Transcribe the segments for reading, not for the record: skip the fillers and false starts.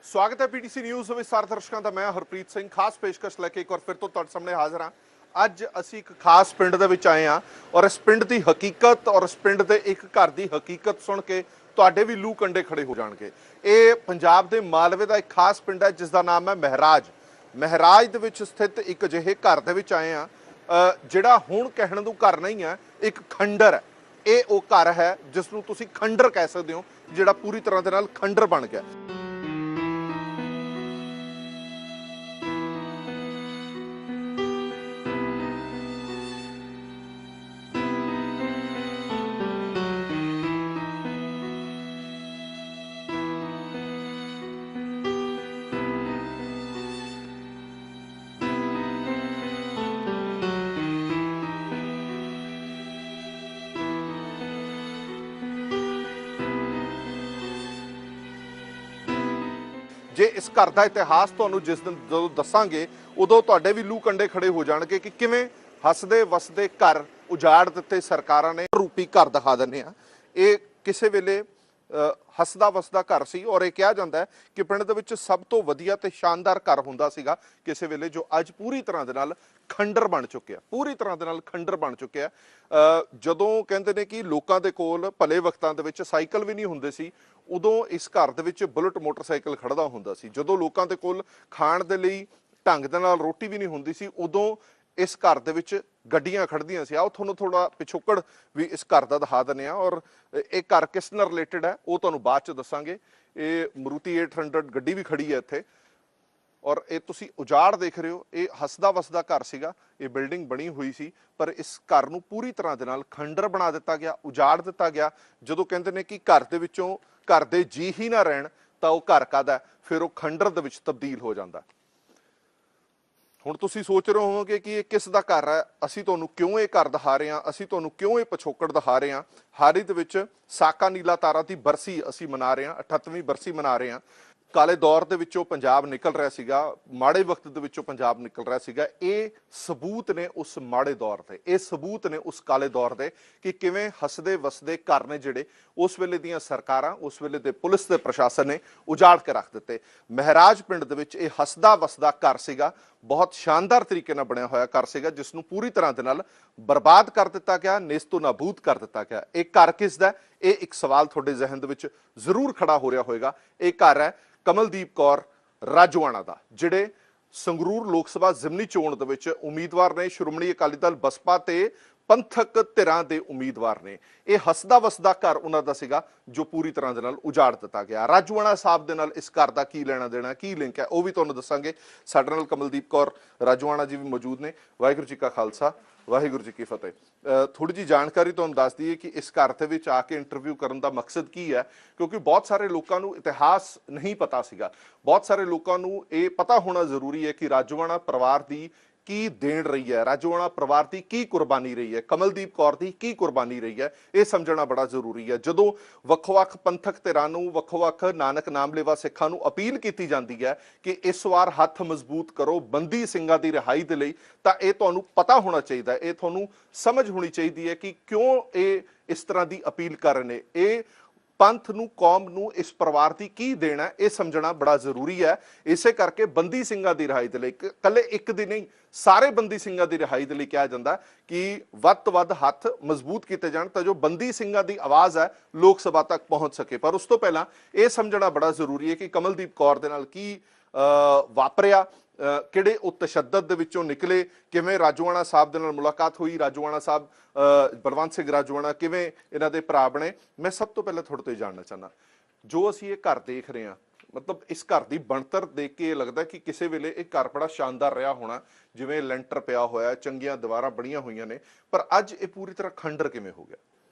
स्वागत है PTC news विस्तार दर्शकों का। मैं हरप्रीत सिंह खास पेशकश लैके एक बार फिर तो तुहाडे सामने हाज़र हाँ। अज असी एक खास पिंड दे विच आए हाँ और इस पिंड की हकीकत और इस पिंड के एक घर की हकीकत सुन के तुहाडे भी लू कंडे खड़े हो जाणगे। ये पंजाब के मालवे का एक खास पिंड है जिसका नाम है महराज। महराज दे विच स्थित एक अजिहे घर दे विच आए हाँ जिहड़ा हुण कहण नूं घर नहीं है, एक खंडर है। ये वो घर है जिसनूं तुसीं खंडर कह सकते हो, जिहड़ा पूरी तरह दे नाल खंडर बन गया। जे इस घर का इतिहास तुहानूं जिस दिन जो दसांगे उदों तुहाडे भी लू कंडे खड़े हो जाणगे कि किवें हसदे वसदे घर उजाड़ दिते सरकारां ने। रूपी घर दिखा दिंदे आ। ये किसी वेले हसदा वसदा घर सी और यह कहा जाता है कि पिंड दे विच सब तो वधिया ते शानदार घर हुंदा सीगा किसी वेले, जो अज पूरी तरह दे नाल खंडर बन चुकिया, पूरी तरह दे नाल खंडर बन चुकिया। जदों कहंदे ने कि लोकां दे कोल भले वक्तां दे विच साइकिल भी नहीं हुंदे सी, उदों इस घर दे विच बुलेट मोटरसाइकिल खड़दा हुंदा सी। जदों लोकां दे कोल खाण दे लई ढंग दे नाल रोटी भी नहीं हुंदी सी, उदों इस घर दे विच गड्डियां खड़दियां सी। आओ तुहानूं थोड़ा पिछोकड़ भी इस घर दा दिखा दिंदे आ और ये घर किस नाल रिलेटेड है वो तुहानूं बाद च दसांगे। ये मारुति 800 गड्डी भी खड़ी है इत्थे और ये तुसीं उजाड़ देख रहे हो। ये हसदा वसदा घर सीगा, ये बिल्डिंग बनी हुई सी, पर इस घर नूं पूरी तरह दे नाल खंडर बना दिता गया, उजाड़ दिता गया। जदों कहंदे ने कि घर दे विचों घर दे जी ही ना रहण तां ओह घर काहदा, फिर वो खंडर दे विच तब्दील हो जांदा। हुण तुसीं सोच रहे होवोगे कि ये किस दा घर है, असीं तुहानूं क्यों ये घर दिखा रहे हां, असीं तुहानूं क्यों ये पिछोकड़ दिखा रहे हां। हाल ही दे विच साका नीला तारा दी बरसी असीं मना रहे हां, 38ਵੀਂ बरसी मना रहे हां। काले दौर दे विचों पंजाब निकल रहा सीगा, माड़े वक्त दे विचों पंजाब निकल रहा सीगा। ये सबूत ने उस माड़े दौर दे, ये सबूत ने उस काले दौर दे कि किवें हसदे वसदे घर ने जिहड़े उस वेले दीयां सरकारां, उस वेले दे पुलिस दे प्रशासन ने उजाड़ के रख दिते। महराज पिंड दे विच ये हसदा वसदा घर सीगा, बहुत शानदार तरीके नाल बनिया होया घर सीगा, जिसनूं पूरी तरह दे नाल बर्बाद कर दिता गया, नेस्तो नाबूद कर दिता गया। ये घर किस दा? ये एक सवाल तुहाडे ज़हन दे विच जरूर खड़ा हो रहा होएगा। ये घर है कमलदीप कौर राजोआणा दा, जिहड़े संगरूर लोक सभा जिमनी चोण दे विच उम्मीदवार ने, श्रोमणी अकाली दल बसपा ते पंथक धिरां दे उम्मीदवार ने। यह हसदा वसदा घर उन्हां दा सीगा जो पूरी तरह दे नाल उजाड़ दिता गया। राजोआणा साहब दे नाल इस घर दा की लेना देना, की लिंक है, वह भी तुहानूं दसांगे। साडे नाल कमलदीप कौर राजोआणा जी भी मौजूद ने। वाहिगुरू जी का खालसा, वाहिगुरू जी की फतेह। थोड़ी जी जानकारी तुहानूं दस दईए कि इस घर दे विच आके इंटरव्यू करन दा मकसद की है, क्योंकि बहुत सारे लोगों को इतिहास नहीं पता सीगा। बहुत सारे लोगों को ये पता होना जरूरी है कि राजोआणा परिवार की की देन रही है, राजोआणा परिवार की की कुर्बानी रही है, कमलदीप कौर की की कुर्बानी रही है, यह समझना बड़ा जरूरी है। जदों वख-वख पंथक धिरां नूं, वख-वख नानक नाम लेवा सिखां नूं अपील की जाती है कि इस वार हथ मजबूत करो बंदी ਸਿੰਘਾਂ की रिहाई के लिए, तो यह तुहानूं पता होना चाहिए, यह तुहानूं समझ होनी चाहिए है कि क्यों ये इस तरह की अपील कर रहे हैं। ये पंथ नूं, कौम नूं, इस परिवार की की देना है, यह समझना बड़ा जरूरी है। इसे करके बंदी ਸਿੰਘਾਂ की रिहाई के लिए कल्ले एक दिन नहीं, सारे बंदी ਸਿੰਘਾਂ की रिहाई के लिए कहा जाता कि वध तो वध हथ मजबूत किए जाण तां जो बंदी ਸਿੰਘਾਂ की आवाज़ है लोक सभा तक पहुँच सके। पर उस तो पहला यह समझना बड़ा जरूरी है कि कमलदीप कौर दे नाल की वापरिया, किहड़े ਉਹ तशद्दद ਦੇ ਵਿੱਚੋਂ निकले, किवें राजोआणा साहब ਦੇ ਨਾਲ मुलाकात हुई, राजोआणा साहब बलवंत सिंह राजोआणा किवें इन्हां दे भरा बने। मैं सब तो पहले थोड़े तो जानना चाहना, जो असीं ये घर देख रहे हैं, मतलब इस घर की बनतर देख के लगता है कि किसी वेले एक घर बड़ा शानदार रहा होना, जिवें लेंटर पिया होया, चंगियां दीवारां बणीਆਂ होईयां ने, पर अज ये पूरी तरह खंडर किवें हो गया?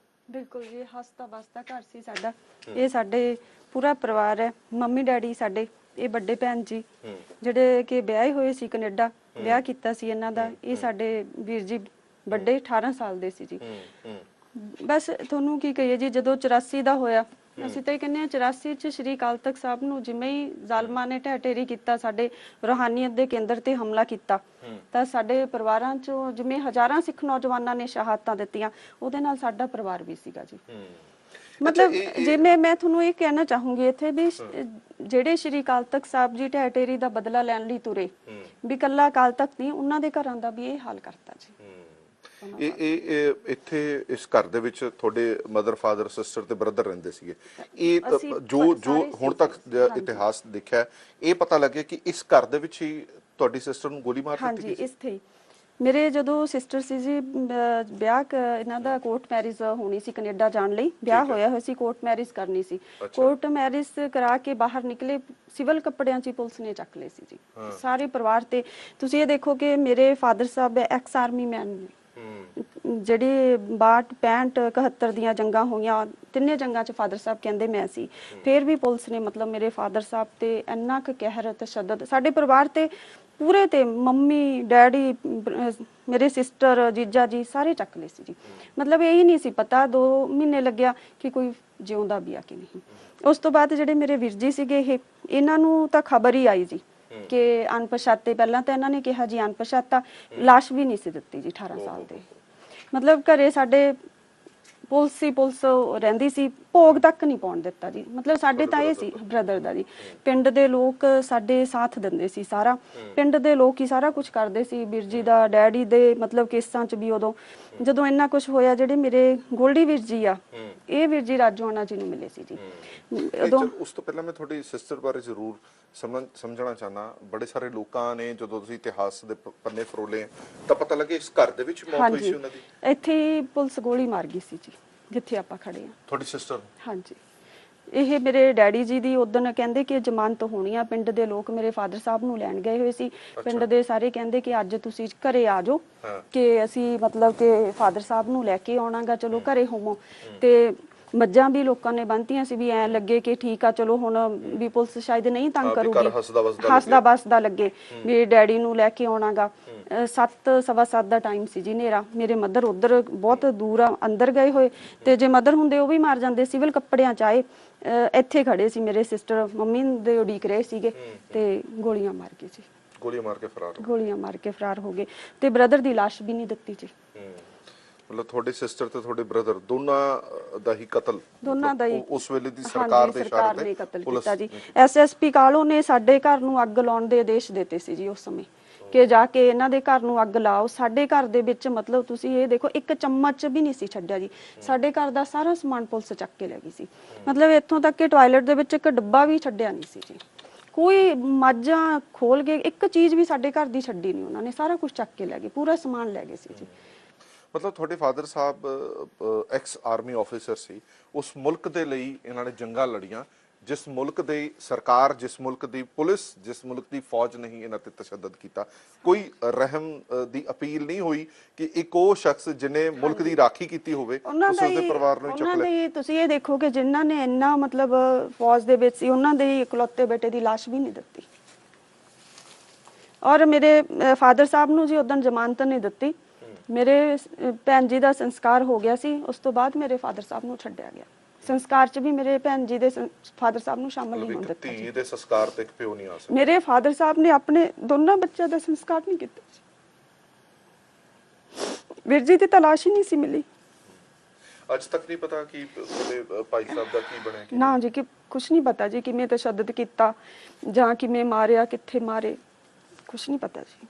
बिल्कुल जी, हसदा बसदा घर सी साडा। ये साडे पूरा परिवार है, मम्मी डैडी साडे, ये बड़े भैन जी ਜਿਹੜੇ ਕਿ ਵਿਆਹੇ ਹੋਏ ਸੀ ਕੈਨੇਡਾ, ਵਿਆਹ ਕੀਤਾ ਸੀ ਇਹਨਾਂ ਦਾ। ਇਹ ਸਾਡੇ ਵੀਰ ਜੀ ਵੱਡੇ 18 ਸਾਲ ਦੇ ਸੀ ਜੀ। ਬਸ ਤੁਹਾਨੂੰ ਕੀ ਕਹੀਏ ਜੀ, ਜਦੋਂ 84 ਦਾ ਹੋਇਆ, ਅਸੀਂ ਤਾਂ ਇਹ ਕਹਿੰਦੇ ਹਾਂ 84 ਚ ਸ਼੍ਰੀ ਅਕਾਲ ਤਖਤ ਸਾਹਿਬ ਨੂੰ ਜਿਵੇਂ ਹੀ ਜ਼ਾਲਮਾਂ ਨੇ ਢਹਿ ਢੇਰੀ ਕੀਤਾ, ਸਾਡੇ ਰੂਹਾਨੀਅਤ ਦੇ ਕੇਂਦਰ ਤੇ ਹਮਲਾ ਕੀਤਾ, ਤਾਂ ਸਾਡੇ ਪਰਿਵਾਰਾਂ ਚੋਂ ਜਿਵੇਂ ਹਜ਼ਾਰਾਂ ਸਿੱਖ ਨੌਜਵਾਨਾਂ ਨੇ ਸ਼ਹਾਦਤਾਂ ਦਿੱਤੀਆਂ, ਉਹਦੇ ਨਾਲ ਸਾਡਾ ਪਰਿਵਾਰ ਵੀ ਸੀਗਾ ਜੀ। मतलब जिवें मैं तुहानूं ये कहना चाहूंगी इत्थे भी ਜਿਹੜੇ ਸ਼੍ਰੀ ਅਕਾਲ ਤਖਤ ਸਾਹਿਬ ਜੀ ਢਹਿ ਢੇਰੀ ਦਾ ਬਦਲਾ ਲੈਣ ਲਈ ਤੁਰੇ, ਵੀ ਕੱਲਾ ਅਕਾਲ ਤਖਤ ਨਹੀਂ, ਉਹਨਾਂ ਦੇ ਘਰਾਂ ਦਾ ਵੀ ਇਹ ਹਾਲ ਕਰਤਾ ਜੀ। ਇਹ ਇੱਥੇ ਇਸ ਘਰ ਦੇ ਵਿੱਚ ਤੁਹਾਡੇ ਮਦਰ, ਫਾਦਰ, ਸਿਸਟਰ ਤੇ ਬ੍ਰਦਰ ਰਹਿੰਦੇ ਸੀਗੇ। ਇਹ ਜੋ ਹੁਣ ਤੱਕ ਇਤਿਹਾਸ ਦੇਖਿਆ, ਇਹ ਪਤਾ ਲੱਗਿਆ ਕਿ ਇਸ ਘਰ ਦੇ ਵਿੱਚ ਹੀ ਤੁਹਾਡੀ ਸਿਸਟਰ ਨੂੰ ਗੋਲੀ ਮਾਰ ਦਿੱਤੀ ਗਈ। ਹਾਂਜੀ, ਇੱਥੇ ਹੀ ਮੇਰੇ ਜਦੋਂ ਸਿਸਟਰ ਸੀ ਜੀ, ਵਿਆਹ ਇਹਨਾਂ ਦਾ ਕੋਰਟ ਮੈਰਿਜ ਹੋਣੀ ਸੀ, ਕੈਨੇਡਾ ਜਾਣ ਲਈ ਵਿਆਹ ਹੋਇਆ ਹੋਇਆ ਸੀ, ਕੋਰਟ ਮੈਰਿਜ ਕਰਨੀ ਸੀ। ਕੋਰਟ ਮੈਰਿਜ ਕਰਾ ਕੇ ਬਾਹਰ ਨਿਕਲੇ, ਸਿਵਲ ਕੱਪੜਿਆਂ 'ਚ ਪੁਲਿਸ ਨੇ ਚੱਕ ਲਏ ਸੀ ਜੀ ਸਾਰੇ ਪਰਿਵਾਰ ਤੇ। ਤੁਸੀਂ ਇਹ ਦੇਖੋ ਕਿ ਮੇਰੇ ਫਾਦਰ ਸਾਹਿਬ ਐਕਸ ਆਰਮੀ ਮੈਨ ਨੇ, ਜਿਹੜੀ 62, 65, 71 ਦੀਆਂ ਜੰਗਾਂ ਹੋਈਆਂ, ਤਿੰਨੇ ਜੰਗਾਂ 'ਚ ਫਾਦਰ ਸਾਹਿਬ ਕਹਿੰਦੇ ਮੈਂ ਸੀ। ਫਿਰ ਵੀ ਪੁਲਿਸ ਨੇ ਮਤਲਬ ਮੇਰੇ ਫਾਦਰ ਸਾਹਿਬ ਤੇ ਇੰਨਾ ਕੁ ਕਹਿਰ ਤਸ਼ੱਦਦ ਸਾਡੇ ਪਰਿਵਾਰ ਤੇ ਪੂਰੇ ਤੇ, ਮੰਮੀ, ਡੈਡੀ, ਮੇਰੇ ਸਿਸਟਰ, ਜੀਜਾ ਜੀ ਸਾਰੇ ਚੱਕ ਲਏ ਸੀ ਜੀ। ਮਤਲਬ ਇਹ ਹੀ ਨਹੀਂ ਸੀ ਪਤਾ, 2 ਮਹੀਨੇ ਲੱਗਿਆ ਕਿ ਕੋਈ ਜਿਉਂਦਾ ਵੀ ਆ ਕਿ ਨਹੀਂ। ਉਸ ਤੋਂ ਬਾਅਦ ਜਿਹੜੇ ਮੇਰੇ ਵੀਰ ਜੀ ਸੀਗੇ, ਇਹਨਾਂ ਨੂੰ ਤਾਂ ਖਬਰ ਹੀ ਆਈ ਜੀ ਕਿ ਅਣਪਛਾਤੇ, ਪਹਿਲਾਂ ਤਾਂ ਇਹਨਾਂ ਨੇ ਕਿਹਾ ਜੀ ਅਣਪਛਾਤਾ, ਲਾਸ਼ ਵੀ ਨਹੀਂ ਸੀ ਦਿੱਤੀ ਜੀ 18 ਸਾਲ ਦੇ। ਮਤਲਬ ਘਰੇ ਸਾਡੇ ਪੁਲਿਸ ਰਹਿੰਦੀ ਸੀ, ਭੋਗ ਤੱਕ ਨਹੀਂ ਪਾਉਣ ਦਿੱਤਾ ਜੀ। ਮਤਲਬ ਸਾਡੇ ਤਾਂ ਇਹ ਸੀ ਬ੍ਰਦਰ ਦਾ ਜੀ, ਪਿੰਡ ਦੇ ਲੋਕ ਸਾਡੇ ਸਾਥ ਦਿੰਦੇ ਸੀ, ਸਾਰਾ ਪਿੰਡ ਦੇ ਲੋਕ ਹੀ ਸਾਰਾ ਕੁਝ ਕਰਦੇ ਸੀ। ਵੀਰ ਜੀ ਦਾ, ਡੈਡੀ ਦੇ ਮਤਲਬ ਕੇਸਾਂ 'ਚ ਵੀ ਉਦੋਂ ਜਦੋਂ ਇੰਨਾ ਕੁਝ ਹੋਇਆ, ਜਿਹੜੇ ਮੇਰੇ ਗੋਲਡੀ ਵੀਰ ਜੀ ਆ, ਇਹ ਵੀਰ ਜੀ ਰਾਜੋਆਣਾ ਜੀ ਨੂੰ ਮਿਲੇ ਸੀ ਜੀ ਉਦੋਂ। ਉਸ ਤੋਂ ਪਹਿਲਾਂ ਮੈਂ ਤੁਹਾਡੀ ਸਿਸਟਰ ਬਾਰੇ ਜ਼ਰੂਰ ਸਮਝਣਾ ਚਾਹਨਾ। ਬੜੇ ਸਾਰੇ ਲੋਕਾਂ ਨੇ ਜਦੋਂ ਤੁਸੀਂ ਇਤਿਹਾਸ ਦੇ ਪੰਨੇ ਫਰੋਲੇ ਤਾਂ ਪਤਾ ਲੱਗੇ ਇਸ ਘਰ ਦੇ ਵਿੱਚ ਮੌਤ ਹੋਈ ਸੀ ਉਹਨਾਂ ਦੀ। ਇੱਥੇ ਪੁਲਿਸ ਗੋਲੀ ਮਾਰ ਗਈ ਸੀ ਜੀ, ਜਿੱਥੇ ਆਪਾਂ ਖੜੇ ਆ। ਤੁਹਾਡੀ ਸਿਸਟਰ? ਹਾਂਜੀ, ਇਹ ਮੇਰੇ ਡੈਡੀ ਜੀ ਦੀ ਉਦੋਂ ਕਹਿੰਦੇ ਕਿ ਜ਼ਮਾਨਤ ਹੋਣੀ ਆ। ਪਿੰਡ ਦੇ ਲੋਕ ਮੇਰੇ ਫਾਦਰ ਸਾਹਿਬ ਨੂੰ ਲੈਣ ਗਏ ਹੋਏ ਸੀ, ਪਿੰਡ ਦੇ ਸਾਰੇ ਕਹਿੰਦੇ ਕਿ ਅੱਜ ਤੁਸੀਂ ਘਰੇ ਆ ਜਾਓ, ਕਿ ਅਸੀਂ ਮਤਲਬ ਕਿ ਫਾਦਰ ਸਾਹਿਬ ਨੂੰ ਲੈ ਕੇ ਆਉਣਾਗਾ, ਚਲੋ ਘਰੇ ਹੋਵੋ। ਤੇ ਮੱਝਾਂ ਵੀ ਲੋਕਾਂ ਨੇ ਬੰਨ੍ਹਤੀਆਂ ਸੀ ਵੀ ਐ ਲੱਗੇ ਕਿ ਠੀਕ ਆ, ਚਲੋ ਹੁਣ ਵੀ ਪੁਲਿਸ ਸ਼ਾਇਦ ਨਹੀਂ ਤੰਗ ਕਰੂਗੀ, ਹੱਸਦਾ ਵਸਦਾ ਲੱਗੇ ਵੀ ਡੈਡੀ ਨੂੰ ਲੈ ਕੇ ਆਉਣਾਗਾ। 7, 7:15 ਦਾ ਟਾਈਮ ਸੀ ਜੀ, ਹਨੇਰਾ। ਮੇਰੇ ਮਦਰ ਉਧਰ ਬਹੁਤ ਦੂਰ ਆ, ਅੰਦਰ ਗਏ ਹੋਏ, ਤੇ ਜੇ ਮਦਰ ਹੁੰਦੇ ਉਹ ਵੀ ਮਾਰ ਜਾਂਦੇ। ਸਿਵਲ ਕੱਪੜਿਆਂ 'ਚ ਆਏ, ਇੱਥੇ ਖੜੇ ਸੀ ਮੇਰੇ ਸਿਸਟਰ, ਮੰਮੀ ਦੇ ਉਡੀਕ ਰਹੇ ਸੀਗੇ, ਤੇ ਗੋਲੀਆਂ ਮਾਰ ਗਏ ਜੀ। ਗੋਲੀਆਂ ਮਾਰ ਕੇ ਫਰਾਰ ਹੋ ਗਏ, ਤੇ ਬ੍ਰਦਰ ਦੀ ਲਾਸ਼ ਵੀ ਨਹੀਂ ਦਿੱਤੀ ਜੀ। ਮਤਲਬ ਤੁਹਾਡੇ ਸਿਸਟਰ ਤੇ ਤੁਹਾਡੇ ਬ੍ਰਦਰ ਦੋਨਾਂ ਦਾ ਹੀ ਕਤਲ, ਦੋਨਾਂ ਦਾ ਹੀ ਉਸ ਵੇਲੇ ਦੀ ਸਰਕਾਰ ਦੇ ਇਸ਼ਾਰੇ ਤੇ ਕਤਲ ਕੀਤਾ ਜੀ। ਐਸਐਸਪੀ ਕਾਲੋ ਨੇ ਸਾਡੇ ਘਰ ਨੂੰ ਅੱਗ ਲਾਉਣ ਦੇ ਆਦੇਸ਼ ਦਿੱਤੇ ਸੀ ਜੀ ਉਸ ਸਮੇਂ, ਕਿ ਜਾ ਕੇ ਇਹਨਾਂ ਦੇ ਘਰ ਨੂੰ ਅੱਗ ਲਾਓ। ਸਾਡੇ ਘਰ ਦੇ ਵਿੱਚ ਮਤਲਬ ਤੁਸੀਂ ਇਹ ਦੇਖੋ, ਇੱਕ ਚਮਚ ਵੀ ਨਹੀਂ ਸੀ ਛੱਡਿਆ ਜੀ। ਸਾਡੇ ਘਰ ਦਾ ਸਾਰਾ ਸਮਾਨ ਪੁਲਿਸ ਚੱਕ ਕੇ ਲੈ ਗਈ ਸੀ। ਮਤਲਬ ਇੱਥੋਂ ਤੱਕ ਕਿ ਟਾਇਲਟ ਦੇ ਵਿੱਚ ਇੱਕ ਡੱਬਾ ਵੀ ਛੱਡਿਆ ਨਹੀਂ ਸੀ ਜੀ। ਕੋਈ ਮਾਝਾਂ ਖੋਲ ਕੇ ਇੱਕ ਚੀਜ਼ ਵੀ ਸਾਡੇ ਘਰ ਦੀ ਛੱਡੀ ਨਹੀਂ ਉਹਨਾਂ ਨੇ, ਸਾਰਾ ਕੁਝ ਚੱਕ ਕੇ ਲੈ ਗਏ, ਪੂਰਾ ਸਮਾਨ ਲੈ ਗਏ ਸੀ ਜੀ। ਮਤਲਬ ਤੁਹਾਡੇ ਫਾਦਰ ਸਾਹਿਬ ਐਕਸ ਆਰਮੀ ਆਫੀਸਰ ਸੀ, ਉਸ ਮੁਲਕ ਦੇ ਲਈ ਇਹਨਾਂ ਨੇ ਜੰਗਾਂ ਲੜੀਆਂ, ਜਿਸ ਮੁਲਕ ਦੀ ਸਰਕਾਰ, ਜਿਸ ਮੁਲਕ ਦੀ ਪੁਲਿਸ, ਜਿਸ ਮੁਲਕ ਦੀ ਫੌਜ ਨਹੀਂ ਇਹਨਾਂ ਤੇ ਤਸ਼ੱਦਦ ਕੀਤਾ। ਕੋਈ ਰਹਿਮ ਦੀ ਅਪੀਲ ਨਹੀਂ ਹੋਈ ਕਿ ਇੱਕ ਉਹ ਸ਼ਖਸ ਜਿਹਨੇ ਮੁਲਕ ਦੀ ਰਾਖੀ ਕੀਤੀ ਹੋਵੇ ਤੁਸੀਂ ਉਹਦੇ ਪਰਿਵਾਰ ਨੂੰ ਚੱਕ ਲੈ। ਤੁਸੀਂ ਇਹ ਦੇਖੋ ਕਿ ਜਿਨ੍ਹਾਂ ਨੇ ਇੰਨਾ ਮਤਲਬ ਫੌਜ ਦੇ ਵਿੱਚ ਸੀ, ਉਹਨਾਂ ਦੇ ਇਕਲੌਤੇ ਬੇਟੇ ਦੀ ਲਾਸ਼ ਵੀ ਨਹੀਂ ਦਿੱਤੀ। ਔਰ ਮੇਰੇ ਫਾਦਰ ਸਾਹਿਬ ਨੂੰ ਜੀ ਉਦੋਂ ਜ਼ਮਾਨਤ ਨਹੀਂ ਦਿੱਤੀ। ਮੇਰੇ ਭੈਣ ਜੀ ਦਾ ਸੰਸਕਾਰ ਹੋ ਗਿਆ ਸੀ, ਉਸ ਤੋਂ ਬਾਅਦ ਮੇਰੇ ਫਾਦਰ ਸਾਹਿਬ ਨੂੰ ਛੱਡਿਆ ਗਿਆ। ਸੰਸਕਾਰ 'ਚ ਵੀ ਮੇਰੇ ਭੈਣ ਜੀ ਦੇ ਫਾਦਰ ਸਾਹਿਬ ਨੂੰ ਸ਼ਾਮਲ ਨਹੀਂ ਹੋਣ ਦਿੱਤਾ ਜੀ। ਧੀ ਦੇ ਸੰਸਕਾਰ ਤੇ ਪਿਓ ਨਹੀਂ ਆ ਸਕਦਾ। ਮੇਰੇ ਫਾਦਰ ਸਾਹਿਬ ਨੇ ਆਪਣੇ ਦੋਨਾਂ ਬੱਚਿਆਂ ਦਾ ਸੰਸਕਾਰ ਨਹੀਂ ਕੀਤਾ ਜੀ। ਵੀਰ ਜੀ ਦੀ ਤਲਾਸ਼ ਹੀ ਨਹੀਂ ਸੀ ਮਿਲੀ। ਅੱਜ ਤੱਕ ਨਹੀਂ ਪਤਾ ਕਿ ਤੁਹਾਡੇ ਭਾਈ ਸਾਹਿਬ ਦਾ ਕੀ ਬਣਿਆ? ਨਾ ਜੀ, ਕਿ ਕੁਝ ਨਹੀਂ ਪਤਾ ਜੀ, ਕਿਵੇਂ ਤਸ਼ੱਦਦ ਕੀਤਾ ਜਾਂ ਕਿਵੇਂ ਮਾਰਿਆ, ਕਿੱਥੇ ਮਾਰੇ, ਕੁਝ ਨਹੀਂ ਪਤਾ ਜੀ।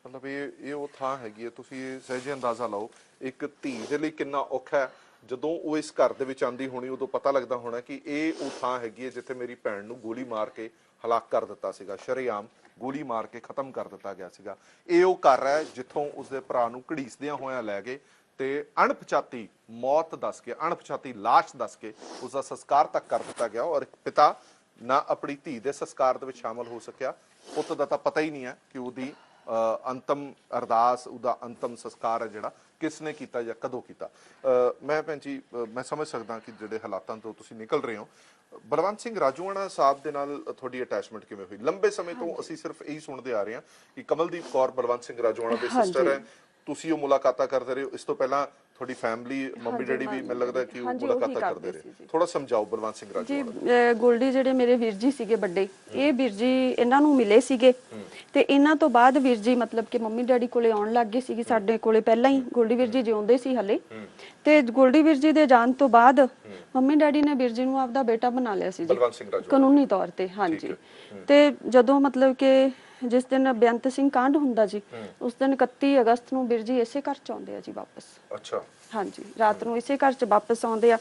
ਮਤਲਬ ਇਹ ਉਹ ਥਾਂ ਹੈਗੀ ਹੈ, ਤੁਸੀਂ ਇਹ ਸਹਿਜੇ ਅੰਦਾਜ਼ਾ ਲਾਓ ਇੱਕ ਧੀ ਦੇ ਲਈ ਕਿੰਨਾ ਔਖਾ ਹੈ। ਜਦੋਂ ਉਹ ਇਸ ਘਰ ਦੇ ਵਿੱਚ ਆਂਦੀ ਹੋਣੀ, ਉਦੋਂ ਪਤਾ ਲੱਗਦਾ ਹੋਣਾ ਕਿ ਇਹ ਉਹ ਥਾਂ ਹੈਗੀ ਹੈ ਜਿੱਥੇ ਮੇਰੀ ਭੈਣ ਨੂੰ ਗੋਲੀ ਮਾਰ ਕੇ ਹਲਾਕ ਕਰ ਦਿੱਤਾ ਸੀਗਾ, ਸ਼ਰੇਆਮ ਗੋਲੀ ਮਾਰ ਕੇ ਖਤਮ ਕਰ ਦਿੱਤਾ ਗਿਆ ਸੀਗਾ। ਇਹ ਉਹ ਘਰ ਹੈ ਜਿੱਥੋਂ ਉਸਦੇ ਭਰਾ ਨੂੰ ਘੜੀਸਦਿਆਂ ਹੋਇਆਂ ਲੈ ਗਏ ਤੇ ਅਣਪਛਾਤੀ ਮੌਤ ਦੱਸ ਕੇ, ਅਣਪਛਾਤੀ ਲਾਸ਼ ਦੱਸ ਕੇ ਉਸਦਾ ਸੰਸਕਾਰ ਤੱਕ ਕਰ ਦਿੱਤਾ ਗਿਆ। ਔਰ ਇੱਕ ਪਿਤਾ ਨਾ ਆਪਣੀ ਧੀ ਦੇ ਸੰਸਕਾਰ ਦੇ ਵਿੱਚ ਸ਼ਾਮਲ ਹੋ ਸਕਿਆ। ਪੁੱਤ ਦਾ ਤਾਂ ਪਤਾ ਹੀ ਨਹੀਂ ਹੈ ਕਿ ਉਹਦੀ ਅੰਤਮ ਅਰਦਾਸ, ਉਹਦਾ ਅੰਤਮ ਸੰਸਕਾਰ ਹੈ ਜਿਹੜਾ ਕਿਸ ਨੇ ਕੀਤਾ ਜਾਂ ਕਦੋਂ ਕੀਤਾ। ਮੈਂ ਭੈਣ ਜੀ, ਮੈਂ ਸਮਝ ਸਕਦਾ ਕਿ ਜਿਹੜੇ ਹਾਲਾਤਾਂ ਤੋਂ ਤੁਸੀਂ ਨਿਕਲ ਰਹੇ ਹੋ। ਬਲਵੰਤ ਸਿੰਘ ਰਾਜੋਆਣਾ ਸਾਹਿਬ ਦੇ ਨਾਲ ਤੁਹਾਡੀ ਅਟੈਚਮੈਂਟ ਕਿਵੇਂ ਹੋਈ? ਲੰਬੇ ਸਮੇਂ ਤੋਂ ਅਸੀਂ ਸਿਰਫ ਇਹੀ ਸੁਣਦੇ ਆ ਰਹੇ ਹਾਂ ਕਿ ਕਮਲਦੀਪ ਕੌਰ ਬਲਵੰਤ ਸਿੰਘ ਰਾਜੋਆਣਾ ਦੇ ਸਿਸਟਰ ਹੈ, ਤੁਸੀਂ ਉਹ ਮੁਲਾਕਾਤਾਂ ਕਰਦੇ ਰਹੇ ਹੋ। ਇਸ ਤੋਂ ਪਹਿਲਾਂ ਤੁਹਾਡੀ ਫੈਮਿਲੀ, ਮੰਮੀ ਡੈਡੀ ਵੀ ਮੈਨੂੰ ਲੱਗਦਾ ਕਿ ਉਹ ਮੁਲਾਕਾਤਾਂ ਕਰਦੇ ਰਹੇ। ਥੋੜਾ ਸਮਝਾਓ ਬਲਵੰਤ ਸਿੰਘ ਰਾਜੋਆਣਾ ਜੀ। ਗੋਲਡੀ ਜਿਹੜੇ ਮੇਰੇ ਵੀਰ ਜੀ ਸੀਗੇ ਵੱਡੇ, ਇਹ ਵੀਰ ਜੀ ਇਹਨਾਂ ਨੂੰ ਮਿਲੇ ਸੀਗੇ, ਤੇ ਇਹਨਾਂ ਤੋਂ ਬਾਅਦ ਵੀਰ ਜੀ ਮਤਲਬ ਕਿ ਮੰਮੀ ਡੈਡੀ ਕੋਲੇ ਆਉਣ ਲੱਗ ਗਏ ਸੀਗੇ, ਸਾਡੇ ਕੋਲੇ ਪਹਿਲਾਂ ਹੀ। ਗੋਲਡੀ ਵੀਰ ਜੀ ਜਿਉਂਦੇ ਸੀ ਹਲੇ, ਤੇ ਗੋਲਡੀ ਵੀਰ ਜੀ ਦੇ ਜਾਣ ਤੋਂ ਬਾਅਦ ਮੰਮੀ ਡੈਡੀ ਨੇ ਵੀਰ ਜੀ ਨੂੰ ਆਪਦਾ ਬੇਟਾ ਬਣਾ ਲਿਆ ਸੀ ਜੀ, ਬਲਵੰਤ ਸਿੰਘ ਰਾਜੂ ਕਾਨੂੰਨੀ ਤੌਰ ਤੇ। ਹਾਂਜੀ। ਤੇ ਜਦੋਂ ਮਤਲਬ ਕਿ ਜਿਸ ਦਿਨ ਬੇਅੰਤ ਸਿੰਘ ਕਾਂਡ ਹੁੰਦਾ ਜੀ, ਉਸ ਦਿਨ 31 ਅਗਸਤ ਨੂੰ ਵੀਰ ਜੀ ਇਸੇ ਘਰ ਚ ਆਉਂਦੇ ਆ ਜੀ ਵਾਪਸ। ਅੱਛਾ। ਹਾਂਜੀ, ਰਾਤ ਨੂੰ ਇਸੇ ਘਰ ਚ ਵਾਪਸ ਆਉਂਦੇ ਆ।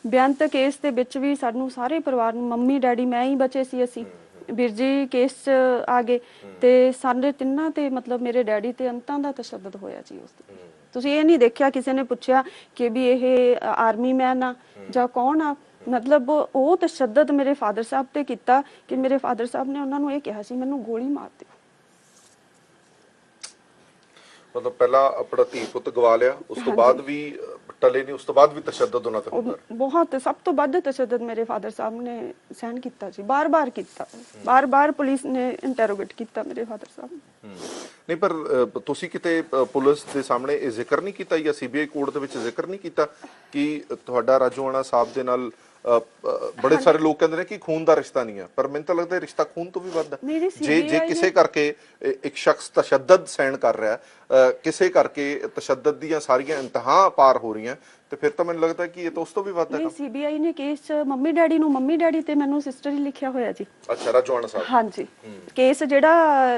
ਬੇਅੰਤ ਕੇਸ ਦੇ ਵਿੱਚ ਵੀ ਸਾਨੂੰ ਸਾਰੇ ਪਰਿਵਾਰ ਨੂੰ, ਮੰਮੀ ਡੈਡੀ ਮੈਂ ਹੀ ਬਚੇ ਸੀ ਅਸੀਂ, ਵੀਰ ਜੀ ਕੇਸ ਚ ਆ ਗਏ ਤੇ ਸਾਡੇ ਤਿੰਨਾਂ ਤੇ ਮਤਲਬ ਮੇਰੇ ਡੈਡੀ ਤੇ ਅੰਤਾਂ ਦਾ ਤਸ਼ੱਦਦ ਹੋਇਆ ਜੀ ਉਸ ਦਿਨ। ਤੁਸੀਂ ਇਹ ਨਹੀਂ ਦੇਖਿਆ ਕਿਸੇ ਨੇ ਪੁੱਛਿਆ ਕਿ ਵੀ ਇਹ ਆਰਮੀ ਮੈਨ ਆ ਜਾਂ ਕੌਣ ਆ, ਮਤਲਬ ਉਹ ਤਸ਼ੱਦਦ ਮੇਰੇ ਫਾਦਰ ਸਾਹਿਬ ਤੇ ਕੀਤਾ ਕਿ ਮੇਰੇ ਫਾਦਰ ਸਾਹਿਬ ਨੇ ਉਹਨਾਂ ਨੂੰ ਇਹ ਕਿਹਾ ਸੀ ਮੈਨੂੰ ਗੋਲੀ ਮਾਰ ਦਿਓ। ਮਤਲਬ ਪਹਿਲਾਂ ਆਪਣਾ ਧੀ ਪੁੱਤ ਗਵਾ ਲਿਆ, ਉਸ ਤੋਂ ਬਾਅਦ ਵੀ ਟਲੇ ਨਹੀਂ, ਉਸ ਤੋਂ ਬਾਅਦ ਵੀ ਤਸ਼ੱਦਦ ਉਹਨਾਂ ਤੇ ਹੁੰਦਾ। ਬਹੁਤ, ਸਭ ਤੋਂ ਵੱਧ ਤਸ਼ੱਦਦ ਮੇਰੇ ਫਾਦਰ ਸਾਹਿਬ ਨੇ ਸਹਿਨ ਕੀਤਾ ਜੀ, ਬਾਰ-ਬਾਰ ਕੀਤਾ, ਬਾਰ-ਬਾਰ ਪੁਲਿਸ ਨੇ ਇੰਟਰੋਗੇਟ ਕੀਤਾ ਮੇਰੇ ਫਾਦਰ ਸਾਹਿਬ ਨੂੰ। ਨਹੀਂ, ਪਰ ਤੁਸੀਂ ਕਿਤੇ ਪੁਲਿਸ ਦੇ ਸਾਹਮਣੇ ਇਹ ਜ਼ਿਕਰ ਨਹੀਂ ਕੀਤਾ ਜਾਂ ਸੀਬੀਆਈ ਕੋਰਟ ਦੇ ਵਿੱਚ ਜ਼ਿਕਰ ਨਹੀਂ ਕੀਤਾ ਕਿ ਤੁਹਾਡਾ ਰਾਜੋਆਣਾ ਸਾਹਿਬ ਦੇ ਨਾਲ ਬੜੇ ਸਾਰੇ ਲੋਕ ਕਹਿੰਦੇ ਨੇ ਕਿ ਖੂਨ ਦਾ ਰਿਸ਼ਤਾ ਨਹੀਂ ਹੈ, ਪਰ ਮੈਨੂੰ ਤਾਂ ਲੱਗਦਾ ਰਿਸ਼ਤਾ ਖੂਨ ਤੋਂ ਵੀ ਵੱਧ ਹੈ। ਜੇ ਕਿਸੇ ਕਰਕੇ ਇੱਕ ਸ਼ਖਸ ਤਸ਼ੱਦਦ ਸਹਿਣ ਕਰ ਰਿਹਾ, ਕਿਸੇ ਕਰਕੇ ਤਸ਼ੱਦਦ ਦੀਆਂ ਸਾਰੀਆਂ ਇੰਤਹਾ ਪਾਰ ਹੋ ਰਹੀਆਂ, ਤੇ ਫਿਰ ਤਾਂ ਮੈਨੂੰ ਲੱਗਦਾ ਕਿ ਇਹ ਤਾਂ ਉਸ ਤੋਂ ਵੀ ਵੱਧ ਹੈ। ਨਹੀਂ, ਸੀਬੀਆਈ ਨੇ ਕੇਸ ਚ ਮੰਮੀ ਡੈਡੀ ਨੂੰ ਮੰਮੀ ਡੈਡੀ ਤੇ ਮੈਨੂੰ ਸਿਸਟਰ ਹੀ ਲਿਖਿਆ ਹੋਇਆ ਜੀ। ਅੱਛਾ, ਰਾਜੋਆਣਾ ਸਾਹਿਬ। ਹਾਂਜੀ, ਕੇਸ ਜਿਹੜਾ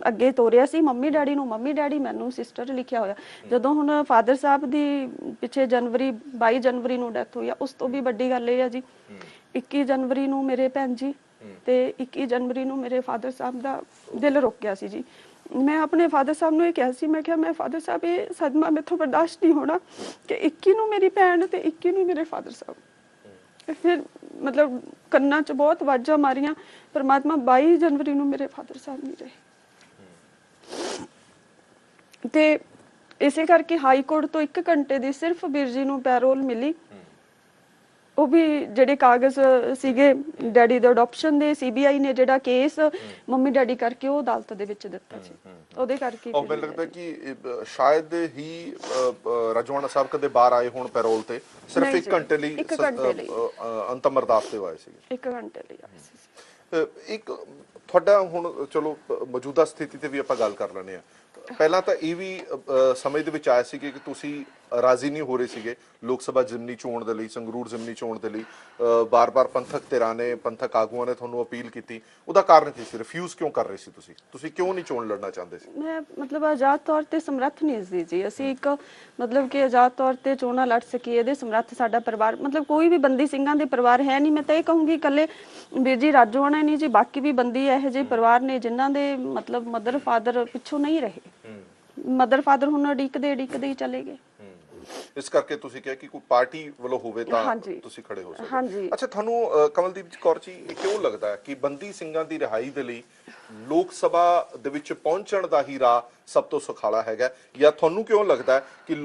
ਅੱਗੇ ਤੋਰਿਆ ਸੀ ਮੰਮੀ ਡੈਡੀ ਨੂੰ ਮੰਮੀ ਡੈਡੀ, ਮੈਨੂੰ ਸਿਸਟਰ ਲਿਖਿਆ ਹੋਇਆ। ਜਦੋਂ ਹੁਣ ਫਾਦਰ ਸਾਹਿਬ ਦੀ ਪਿੱਛੇ 22 ਜਨਵਰੀ ਨੂੰ ਡੈਥ ਹੋਈ ਆ, ਉਸ ਤੋਂ ਵੀ ਵੱਡੀ ਗੱਲ ਇਹ ਆ ਜੀ, 21 ਜਨਵਰੀ ਨੂੰ ਮੇਰੇ ਭੈਣ ਜੀ ਤੇ 21 ਜਨਵਰੀ ਨੂੰ ਮੇਰੇ ਫਾਦਰ ਸਾਹਿਬ ਦਾ ਦਿਲ ਰੁਕ ਗਿਆ ਸੀ ਜੀ। ਮੈਂ ਆਪਣੇ ਫਾਦਰ ਸਾਹਿਬ ਨੂੰ ਇਹ ਕਿਹਾ ਸੀ, ਮੈਂ ਕਿਹਾ ਮੈਂ ਫਾਦਰ ਸਾਹਿਬ ਇਹ ਸਦਮਾ ਮੈਥੋਂ ਬਰਦਾਸ਼ਤ ਨਹੀਂ ਹੋਣਾ ਕਿ 21 ਨੂੰ ਮੇਰੀ ਭੈਣ ਤੇ 21 ਨੂੰ ਮੇਰੇ ਫਾਦਰ ਸਾਹਿਬ। ਫਿਰ ਮਤਲਬ ਕੰਨਾਂ 'ਚ ਬਹੁਤ ਆਵਾਜ਼ਾਂ ਮਾਰੀਆਂ, ਪਰਮਾਤਮਾ 22 ਜਨਵਰੀ ਨੂੰ ਮੇਰੇ ਫਾਦਰ ਸਾਹਿਬ ਨਹੀਂ ਰਹੇ। ਤੇ ਇਸੇ ਕਰਕੇ ਹਾਈ ਕੋਰਟ ਤੋਂ 1 ਘੰਟੇ ਦੀ ਸਿਰਫ ਵੀਰ ਜੀ ਨੂੰ ਪੈਰੋਲ ਮਿਲੀ, ਉਹ ਵੀ ਜਿਹੜੇ ਕਾਗਜ਼ ਸੀਗੇ ਡੈਡੀ ਦੇ ਅਡਾਪਸ਼ਨ ਦੇ, ਸੀਬੀਆਈ ਨੇ ਜਿਹੜਾ ਕੇਸ ਮੰਮੀ ਡੈਡੀ ਕਰਕੇ ਉਹ ਅਦਾਲਤ ਦੇ ਵਿੱਚ ਦਿੱਤਾ ਸੀ, ਉਹਦੇ ਕਰਕੇ। ਉਹ ਮੈਨੂੰ ਲੱਗਦਾ ਕਿ ਸ਼ਾਇਦ ਹੀ ਰਾਜੋਆਣਾ ਸਾਹਿਬ ਕਦੇ ਬਾਹਰ ਆਏ ਹੋਣ ਪੈਰੋਲ ਤੇ, ਸਿਰਫ 1 ਘੰਟੇ ਲਈ ਅੰਤਮ ਅਰਦਾਸ ਤੇ ਆਏ ਸੀਗੇ। 1 ਘੰਟੇ ਲਈ ਆਏ ਸੀ। ਇੱਕ ਤੁਹਾਡਾ ਹੁਣ ਚਲੋ ਮੌਜੂਦਾ ਸਥਿਤੀ ਤੇ ਵੀ ਆਪਾਂ ਗੱਲ ਕਰ ਲੈਂਦੇ ਆ। ਪਹਿਲਾਂ ਤਾਂ ਇਹ ਵੀ ਸਮਝ ਦੇ ਵਿੱਚ ਆਇਆ ਸੀ ਕਿ ਤੁਸੀਂ ਰਾਜ਼ੀ ਨਹੀਂ ਹੋ ਰਹੇ ਸੀਗੇ ਲੋਕ ਸਭਾ ਜ਼ਿਮਨੀ ਚੋਣ ਦੇ ਲਈ, ਸੰਗਰੂਰ ਜ਼ਿਮਨੀ ਚੋਣ ਦੇ ਲਈ, ਬਾਰ-ਬਾਰ ਪੰਥਕ ਧਿਰਾਂ ਨੇ, ਪੰਥਕ ਆਗੂਆਂ ਨੇ ਤੁਹਾਨੂੰ ਅਪੀਲ ਕੀਤੀ। ਉਹਦਾ ਕਾਰਨ ਕੀ ਸੀ? ਰਿਫਿਊਜ਼ ਕਿਉਂ ਕਰ ਰਹੇ ਸੀ ਤੁਸੀਂ ਕਿਉਂ ਨਹੀਂ ਚੋਣ ਲੜਨਾ ਚਾਹੁੰਦੇ ਸੀ? ਮੈਂ ਮਤਲਬ ਆਜ਼ਾਦ ਤੌਰ ਤੇ ਸਮਰੱਥ ਨਹੀਂ ਸੀ ਜੀ, ਅਸੀਂ ਇੱਕ ਮਤਲਬ ਕਿ ਆਜ਼ਾਦ ਤੌਰ ਤੇ ਚੋਣਾਂ ਲੜ ਸਕੀਏ, ਇਹਦੇ ਸਮਰੱਥ ਸਾਡਾ ਪਰਿਵਾਰ, ਮਤਲਬ ਕੋਈ ਵੀ ਬੰਦੀ ਸਿੰਘਾਂ ਦੇ ਪਰਿਵਾਰ ਹੈ ਨਹੀਂ। ਮੈਂ ਤਾਂ ਇਹ ਕਹੂੰਗੀ ਇਕੱਲੇ ਵੀਰ ਜੀ ਰਾਜੋਆਣਾ ਨਹੀਂ ਜੀ, ਬਾਕੀ ਵੀ ਬੰਦੀ ਇਹੋ ਜਿਹੇ ਪਰਿਵਾਰ ਨੇ ਜਿਨ੍ਹਾਂ ਦੇ ਮਤਲਬ ਮਦਰ ਫਾਦਰ ਪਿੱਛੋਂ ਨਹੀਂ ਰਹੇ। ਮਦਰ ਫਾਦਰ ਹੁਣ ਉਡੀਕਦੇ ਹੀ ਚਲੇ ਗਏ। ਇਸ ਕਰਕੇ ਤੁਸੀਂ ਕਿਹਾ ਕਿ ਕੋਈ ਪਾਰਟੀ ਵੱਲੋਂ ਹੋਵੇ ਤਾਂ ਤੁਸੀਂ ਖੜੇ ਹੋ ਸਕਦੇ। ਹਾਂਜੀ। ਅੱਛਾ, ਤੁਹਾਨੂੰ ਕਮਲਦੀਪ ਕੌਰ ਜੀ ਇਹ ਕਿਉਂ ਲੱਗਦਾ ਹੈ ਕਿ ਬੰਦੀ ਸਿੰਘਾਂ ਦੀ ਰਿਹਾਈ ਦੇ ਲਈ ਲੋਕ ਸਭਾ ਦੇ ਵਿੱਚ ਪਹੁੰਚਣ ਦਾ ਹੀ ਰਾਹ ਸਭ ਤੋਂ ਸੁਖਾਲਾ ਹੈਗਾ, ਜਾਂ ਤੁਹਾਨੂੰ ਕਿਉਂ ਲੱਗਦਾ ਹੈ ਕਿ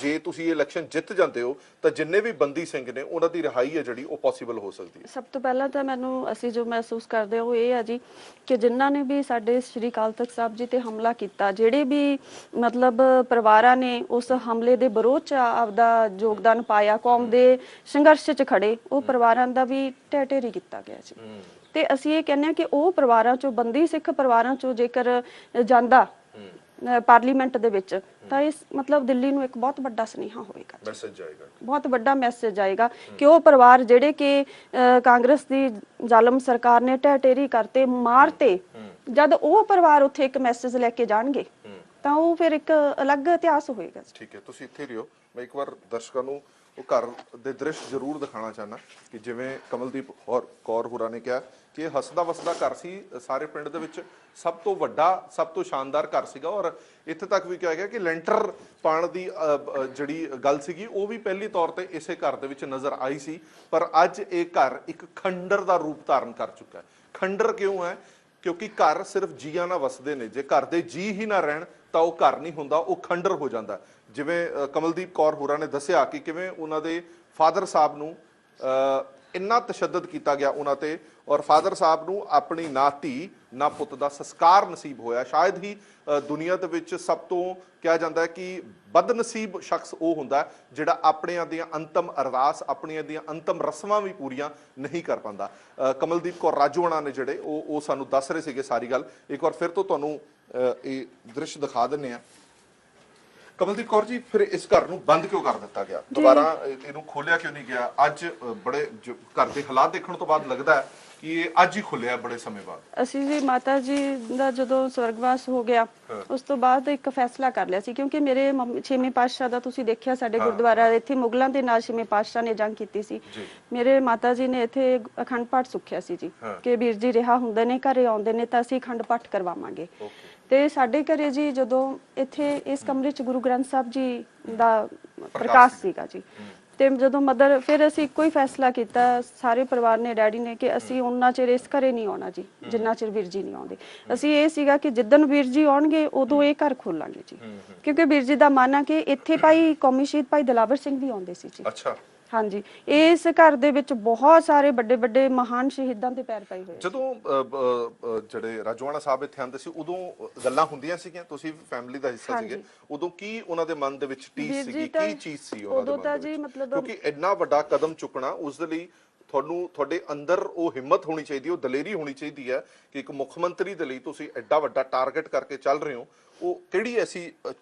ਜੇ ਤੁਸੀਂ ਇਹ ਇਲੈਕਸ਼ਨ ਜਿੱਤ ਜਾਂਦੇ ਹੋ ਤਾਂ ਜਿੰਨੇ ਵੀ ਬੰਦੀ ਸਿੰਘ ਨੇ ਉਹਨਾਂ ਦੀ ਰਿਹਾਈ ਹੈ ਜਿਹੜੀ ਉਹ ਪੋਸੀਬਲ ਹੋ ਸਕਦੀ ਹੈ? ਸਭ ਤੋਂ ਪਹਿਲਾਂ ਤਾਂ ਅਸੀਂ ਜੋ ਮਹਿਸੂਸ ਕਰਦੇ ਹਾਂ ਉਹ ਇਹ ਆ ਜੀ ਕਿ ਜਿਨ੍ਹਾਂ ਨੇ ਵੀ ਸਾਡੇ ਸ਼੍ਰੀ ਅਕਾਲ ਤਖਤ ਸਾਹਿਬ ਜੀ ਤੇ ਹਮਲਾ ਕੀਤਾ, ਜਿਹੜੇ ਵੀ ਮਤਲਬ ਪਰਿਵਾਰਾਂ ਨੇ ਉਸ ਹਮਲੇ ਦੇ ਵਿਰੋਧ 'ਚ ਆਪਦਾ ਯੋਗਦਾਨ ਪਾਇਆ, ਕੌਮ ਦੇ ਸੰਘਰਸ਼ 'ਚ ਖੜੇ, ਉਹ ਪਰਿਵਾਰਾਂ ਦਾ ਵੀ ਢਹਿ ਢੇਰੀ ਕੀਤਾ ਗਿਆ ਜੀ। ਤੇ ਅਸੀਂ ਇਹ ਕਹਿੰਦੇ ਹਾਂ ਕਿ ਉਹ ਪਰਿਵਾਰਾਂ 'ਚੋਂ, ਬੰਦੀ ਸਿੱਖ ਪਰਿਵਾਰਾਂ 'ਚੋਂ ਜੇਕਰ ਜਾਂਦਾ ਪਾਰਲੀਮੈਂਟ ਦੇ ਵਿੱਚ ਤਾਂ ਇਸ ਮਤਲਬ ਦਿੱਲੀ ਨੂੰ ਇੱਕ ਬਹੁਤ ਵੱਡਾ ਸੁਨੇਹਾ ਹੋਏਗਾ, ਮੈਸੇਜ ਆਏਗਾ, ਬਹੁਤ ਵੱਡਾ ਮੈਸੇਜ ਆਏਗਾ ਕਿ ਉਹ ਪਰਿਵਾਰ ਜਿਹੜੇ ਕਿ ਕਾਂਗਰਸ ਦੀ ਜ਼ਾਲਮ ਸਰਕਾਰ ਨੇ ਢਹਿ ਢੇਰੀ ਕਰਤੇ, ਮਾਰਤੇ, ਜਦ ਉਹ ਪਰਿਵਾਰ ਉੱਥੇ ਇੱਕ ਮੈਸੇਜ ਲੈ ਕੇ ਜਾਣਗੇ ਤਾਂ ਉਹ ਫਿਰ ਇੱਕ ਅਲੱਗ ਇਤਿਹਾਸ ਹੋਏਗਾ। ਠੀਕ ਹੈ, ਤੁਸੀਂ ਇੱਥੇ ਰਿਓ। ਮੈਂ ਇੱਕ ਵਾਰ ਦਰਸ਼ਕਾਂ ਨੂੰ ਉਹ ਘਰ ਦੇ ਦ੍ਰਿਸ਼ ਜ਼ਰੂਰ ਦਿਖਾਉਣਾ ਚਾਹੁੰਦਾ ਕਿ ਜਿਵੇਂ ਕਮਲਦੀਪ ਕੌਰ ਹੋਰਾਂ ਨੇ ਕਿਹਾ ਕਿ ਇਹ ਹੱਸਦਾ ਵਸਦਾ ਘਰ ਸੀ, ਸਾਰੇ ਪਿੰਡ ਦੇ ਵਿੱਚ ਸਭ ਤੋਂ ਵੱਡਾ, ਸਭ ਤੋਂ ਸ਼ਾਨਦਾਰ ਘਰ ਸੀਗਾ, ਔਰ ਇੱਥੇ ਤੱਕ ਵੀ ਕਿਹਾ ਗਿਆ ਕਿ ਲੈਂਟਰ ਪਾਉਣ ਦੀ ਜਿਹੜੀ ਗੱਲ ਸੀਗੀ ਉਹ ਵੀ ਪਹਿਲੀ ਤੌਰ ਤੇ ਇਸੇ ਘਰ ਦੇ ਵਿੱਚ ਨਜ਼ਰ ਆਈ ਸੀ। ਪਰ ਅੱਜ ਇਹ ਘਰ ਇੱਕ ਖੰਡਰ ਦਾ ਰੂਪ ਧਾਰਨ ਕਰ ਚੁੱਕਾ ਹੈ। ਖੰਡਰ ਕਿਉਂ ਹੈ? ਕਿਉਂਕਿ ਘਰ ਸਿਰਫ ਜੀਆਂ ਨਾਲ ਵਸਦੇ ਨੇ, ਜੇ ਘਰ ਦੇ ਜੀ ਹੀ ਨਾ ਰਹਿਣ ਤਾਂ ਉਹ ਘਰ ਨਹੀਂ ਹੁੰਦਾ, ਉਹ ਖੰਡਰ ਹੋ ਜਾਂਦਾ। ਜਿਵੇਂ ਕਮਲਦੀਪ ਕੌਰ ਹੋਰਾਂ ਨੇ ਦੱਸਿਆ ਕਿ ਕਿਵੇਂ ਉਹਨਾਂ ਦੇ ਫਾਦਰ ਸਾਹਿਬ ਨੂੰ ਇੰਨਾ ਤਸ਼ੱਦਦ ਕੀਤਾ ਗਿਆ ਉਹਨਾਂ ਤੇ, ਔਰ ਫਾਦਰ ਸਾਹਿਬ ਨੂੰ ਆਪਣੀ ਨਾ ਧੀ ਨਾ ਪੁੱਤ ਦਾ ਸੰਸਕਾਰ ਨਸੀਬ ਹੋਇਆ। ਸ਼ਾਇਦ ਹੀ ਦੁਨੀਆ ਦੇ ਵਿੱਚ ਸਭ ਤੋਂ ਕਿਹਾ ਜਾਂਦਾ ਹੈ ਕਿ ਬਦਨਸੀਬ ਸ਼ਖਸ ਉਹ ਹੁੰਦਾ ਜਿਹੜਾ ਆਪਣਿਆਂ ਦੀਆਂ ਅੰਤਮ ਅਰਦਾਸ, ਆਪਣੀਆਂ ਦੀਆਂ ਅੰਤਮ ਰਸਮਾਂ ਵੀ ਪੂਰੀਆਂ ਨਹੀਂ ਕਰ ਪਾਉਂਦਾ। ਕਮਲਦੀਪ ਕੌਰ ਰਾਜੋਆਣਾ ਨੇ ਜਿਹੜੇ ਉਹ ਸਾਨੂੰ ਦੱਸ ਰਹੇ ਸੀਗੇ ਸਾਰੀ ਗੱਲ। ਇੱਕ ਵਾਰ ਫਿਰ ਤੋਂ ਤੁਹਾਨੂੰ ਇਹ ਦ੍ਰਿਸ਼ ਦਿਖਾ ਦਿੰਦੇ ਆ। ਕਮਲਦੀਪ ਕੌਰ ਜੀ, ਫਿਰ ਇਸ ਘਰ ਨੂੰ ਬੰਦ ਕਿਉਂ ਕਰ ਦਿੱਤਾ ਗਿਆ? ਦੁਬਾਰਾ ਇਹਨੂੰ ਖੋਲਿਆ ਕਿਉਂ ਨਹੀਂ ਗਿਆ? ਅੱਜ ਬੜੇ ਘਰ ਦੇ ਹਾਲਾਤ ਦੇਖਣ ਤੋਂ ਬਾਅਦ ਲੱਗਦਾ ਹੈ ਕਿ ਇਹ ਅੱਜ ਹੀ ਖੁੱਲਿਆ ਬੜੇ ਸਮੇਂ ਬਾਅਦ। ਅਸੀਂ ਜੀ ਮਾਤਾ ਜੀ ਦਾ ਜਦੋਂ ਸਵਰਗਵਾਸ ਹੋ ਗਿਆ ਉਸ ਤੋਂ ਬਾਅਦ ਇੱਕ ਫੈਸਲਾ ਕਰ ਲਿਆ ਸੀ, ਕਿਉਂਕਿ ਮੇਰੇ ਛੇਵੇਂ ਪਾਤਸ਼ਾਹ ਦਾ ਤੁਸੀਂ ਦੇਖਿਆ ਸਾਡੇ ਗੁਰਦੁਆਰਾ ਇੱਥੇ ਮੁਗਲਾਂ ਦੇ ਨਾਲ ਛੇਵੇਂ ਪਾਤਸ਼ਾਹ ਨੇ ਜੰਗ ਕੀਤੀ ਸੀ। ਮੇਰੇ ਮਾਤਾ ਜੀ ਨੇ ਇੱਥੇ ਅਖੰਡ ਪਾਠ ਸੁਖਿਆ ਸੀ ਜੀ ਕਿ ਵੀਰ ਜੀ ਰਿਹਾ ਹੁੰਦੇ ਨੇ, ਘਰੇ ਆਉਂਦੇ ਨੇ ਤਾਂ ਅਸੀਂ ਅਖੰਡ ਪਾਠ ਕਰਵਾਵਾਂਗੇ। ਤੇ ਸਾਡੇ ਘਰੇ ਜੀ ਜਦੋਂ ਇੱਥੇ ਇਸ ਕਮਰੇ 'ਚ ਗੁਰੂ ਗ੍ਰੰਥ ਸਾਹਿਬ ਜੀ ਦਾ ਪ੍ਰਕਾਸ਼ ਸੀਗਾ ਜੀ, ਤੇ ਜਦੋਂ ਮਦਰ ਫਿਰ ਅਸੀਂ ਇੱਕੋ ਹੀ ਫੈਸਲਾ ਕੀਤਾ ਸਾਰੇ ਪਰਿਵਾਰ ਨੇ, ਡੈਡੀ ਨੇ, ਕਿ ਅਸੀਂ ਉਹਨਾਂ ਚਿਰ ਇਸ ਘਰੇ ਨਹੀਂ ਆਉਣਾ ਜੀ ਜਿੰਨਾ ਚਿਰ ਵੀਰ ਜੀ ਨਹੀਂ ਆਉਂਦੇ। ਅਸੀਂ ਇਹ ਸੀਗਾ ਕਿ ਜਿੱਦਣ ਵੀਰ ਜੀ ਆਉਣਗੇ ਉਦੋਂ ਇਹ ਘਰ ਖੋਲਾਂਗੇ ਜੀ, ਕਿਉਂਕਿ ਵੀਰ ਜੀ ਦਾ ਮਨ ਆ ਕਿ ਇੱਥੇ ਭਾਈ ਕੌਮੀ ਸ਼ਹੀਦ ਭਾਈ ਦਿਲਾਵਰ ਸਿੰਘ ਵੀ ਆਉਂਦੇ ਸੀ ਜੀ। ਅੱਛਾ। ਹਾਂਜੀ, ਇਸ ਘਰ ਦੇ ਵਿੱਚ ਬਹੁਤ ਸਾਰੇ ਵੱਡੇ ਵੱਡੇ ਮਹਾਨ ਸ਼ਹੀਦਾਂ ਦੇ ਪੈਰ ਪਏ ਹੋਏ। ਜਦੋਂ ਜਿਹੜੇ ਰਾਜੋਆਣਾ ਸਾਹਿਬ ਇੱਥੇ ਆਉਂਦੇ ਸੀ ਉਦੋਂ ਗੱਲਾਂ ਹੁੰਦੀਆਂ ਸੀਗੀਆਂ, ਤੁਸੀਂ ਫੈਮਿਲੀ ਦਾ ਹਿੱਸਾ ਸੀਗੇ, ਉਦੋਂ ਕੀ ਉਹਨਾਂ ਦੇ ਮਨ ਦੇ ਵਿੱਚ ਟੀਸ ਸੀਗੀ, ਕੀ ਚੀਜ਼ ਸੀ ਉਹਨਾਂ ਦੇ ਮਨ ਦੇ ਵਿੱਚ? ਕਿਉਂਕਿ ਇੰਨਾ ਵੱਡਾ ਕਦਮ ਚੁੱਕਣਾ, ਉਸ ਦੇ ਲਈ ਤੁਹਾਡੇ ਅੰਦਰ ਉਹ ਹਿੰਮਤ ਹੋਣੀ ਚਾਹੀਦੀ, ਉਹ ਦਲੇਰੀ ਹੋਣੀ ਚਾਹੀਦੀ ਹੈ ਕਿ ਇੱਕ ਮੁੱਖ ਮੰਤਰੀ ਦੇ ਲਈ ਤੁਸੀਂ ਐਡਾ ਵੱਡਾ ਟਾਰਗੇਟ ਕਰਕੇ ਚੱਲ ਰਹੇ ਹੋ। ਉਹ ਕਿਹੜੀ ਐਸੀ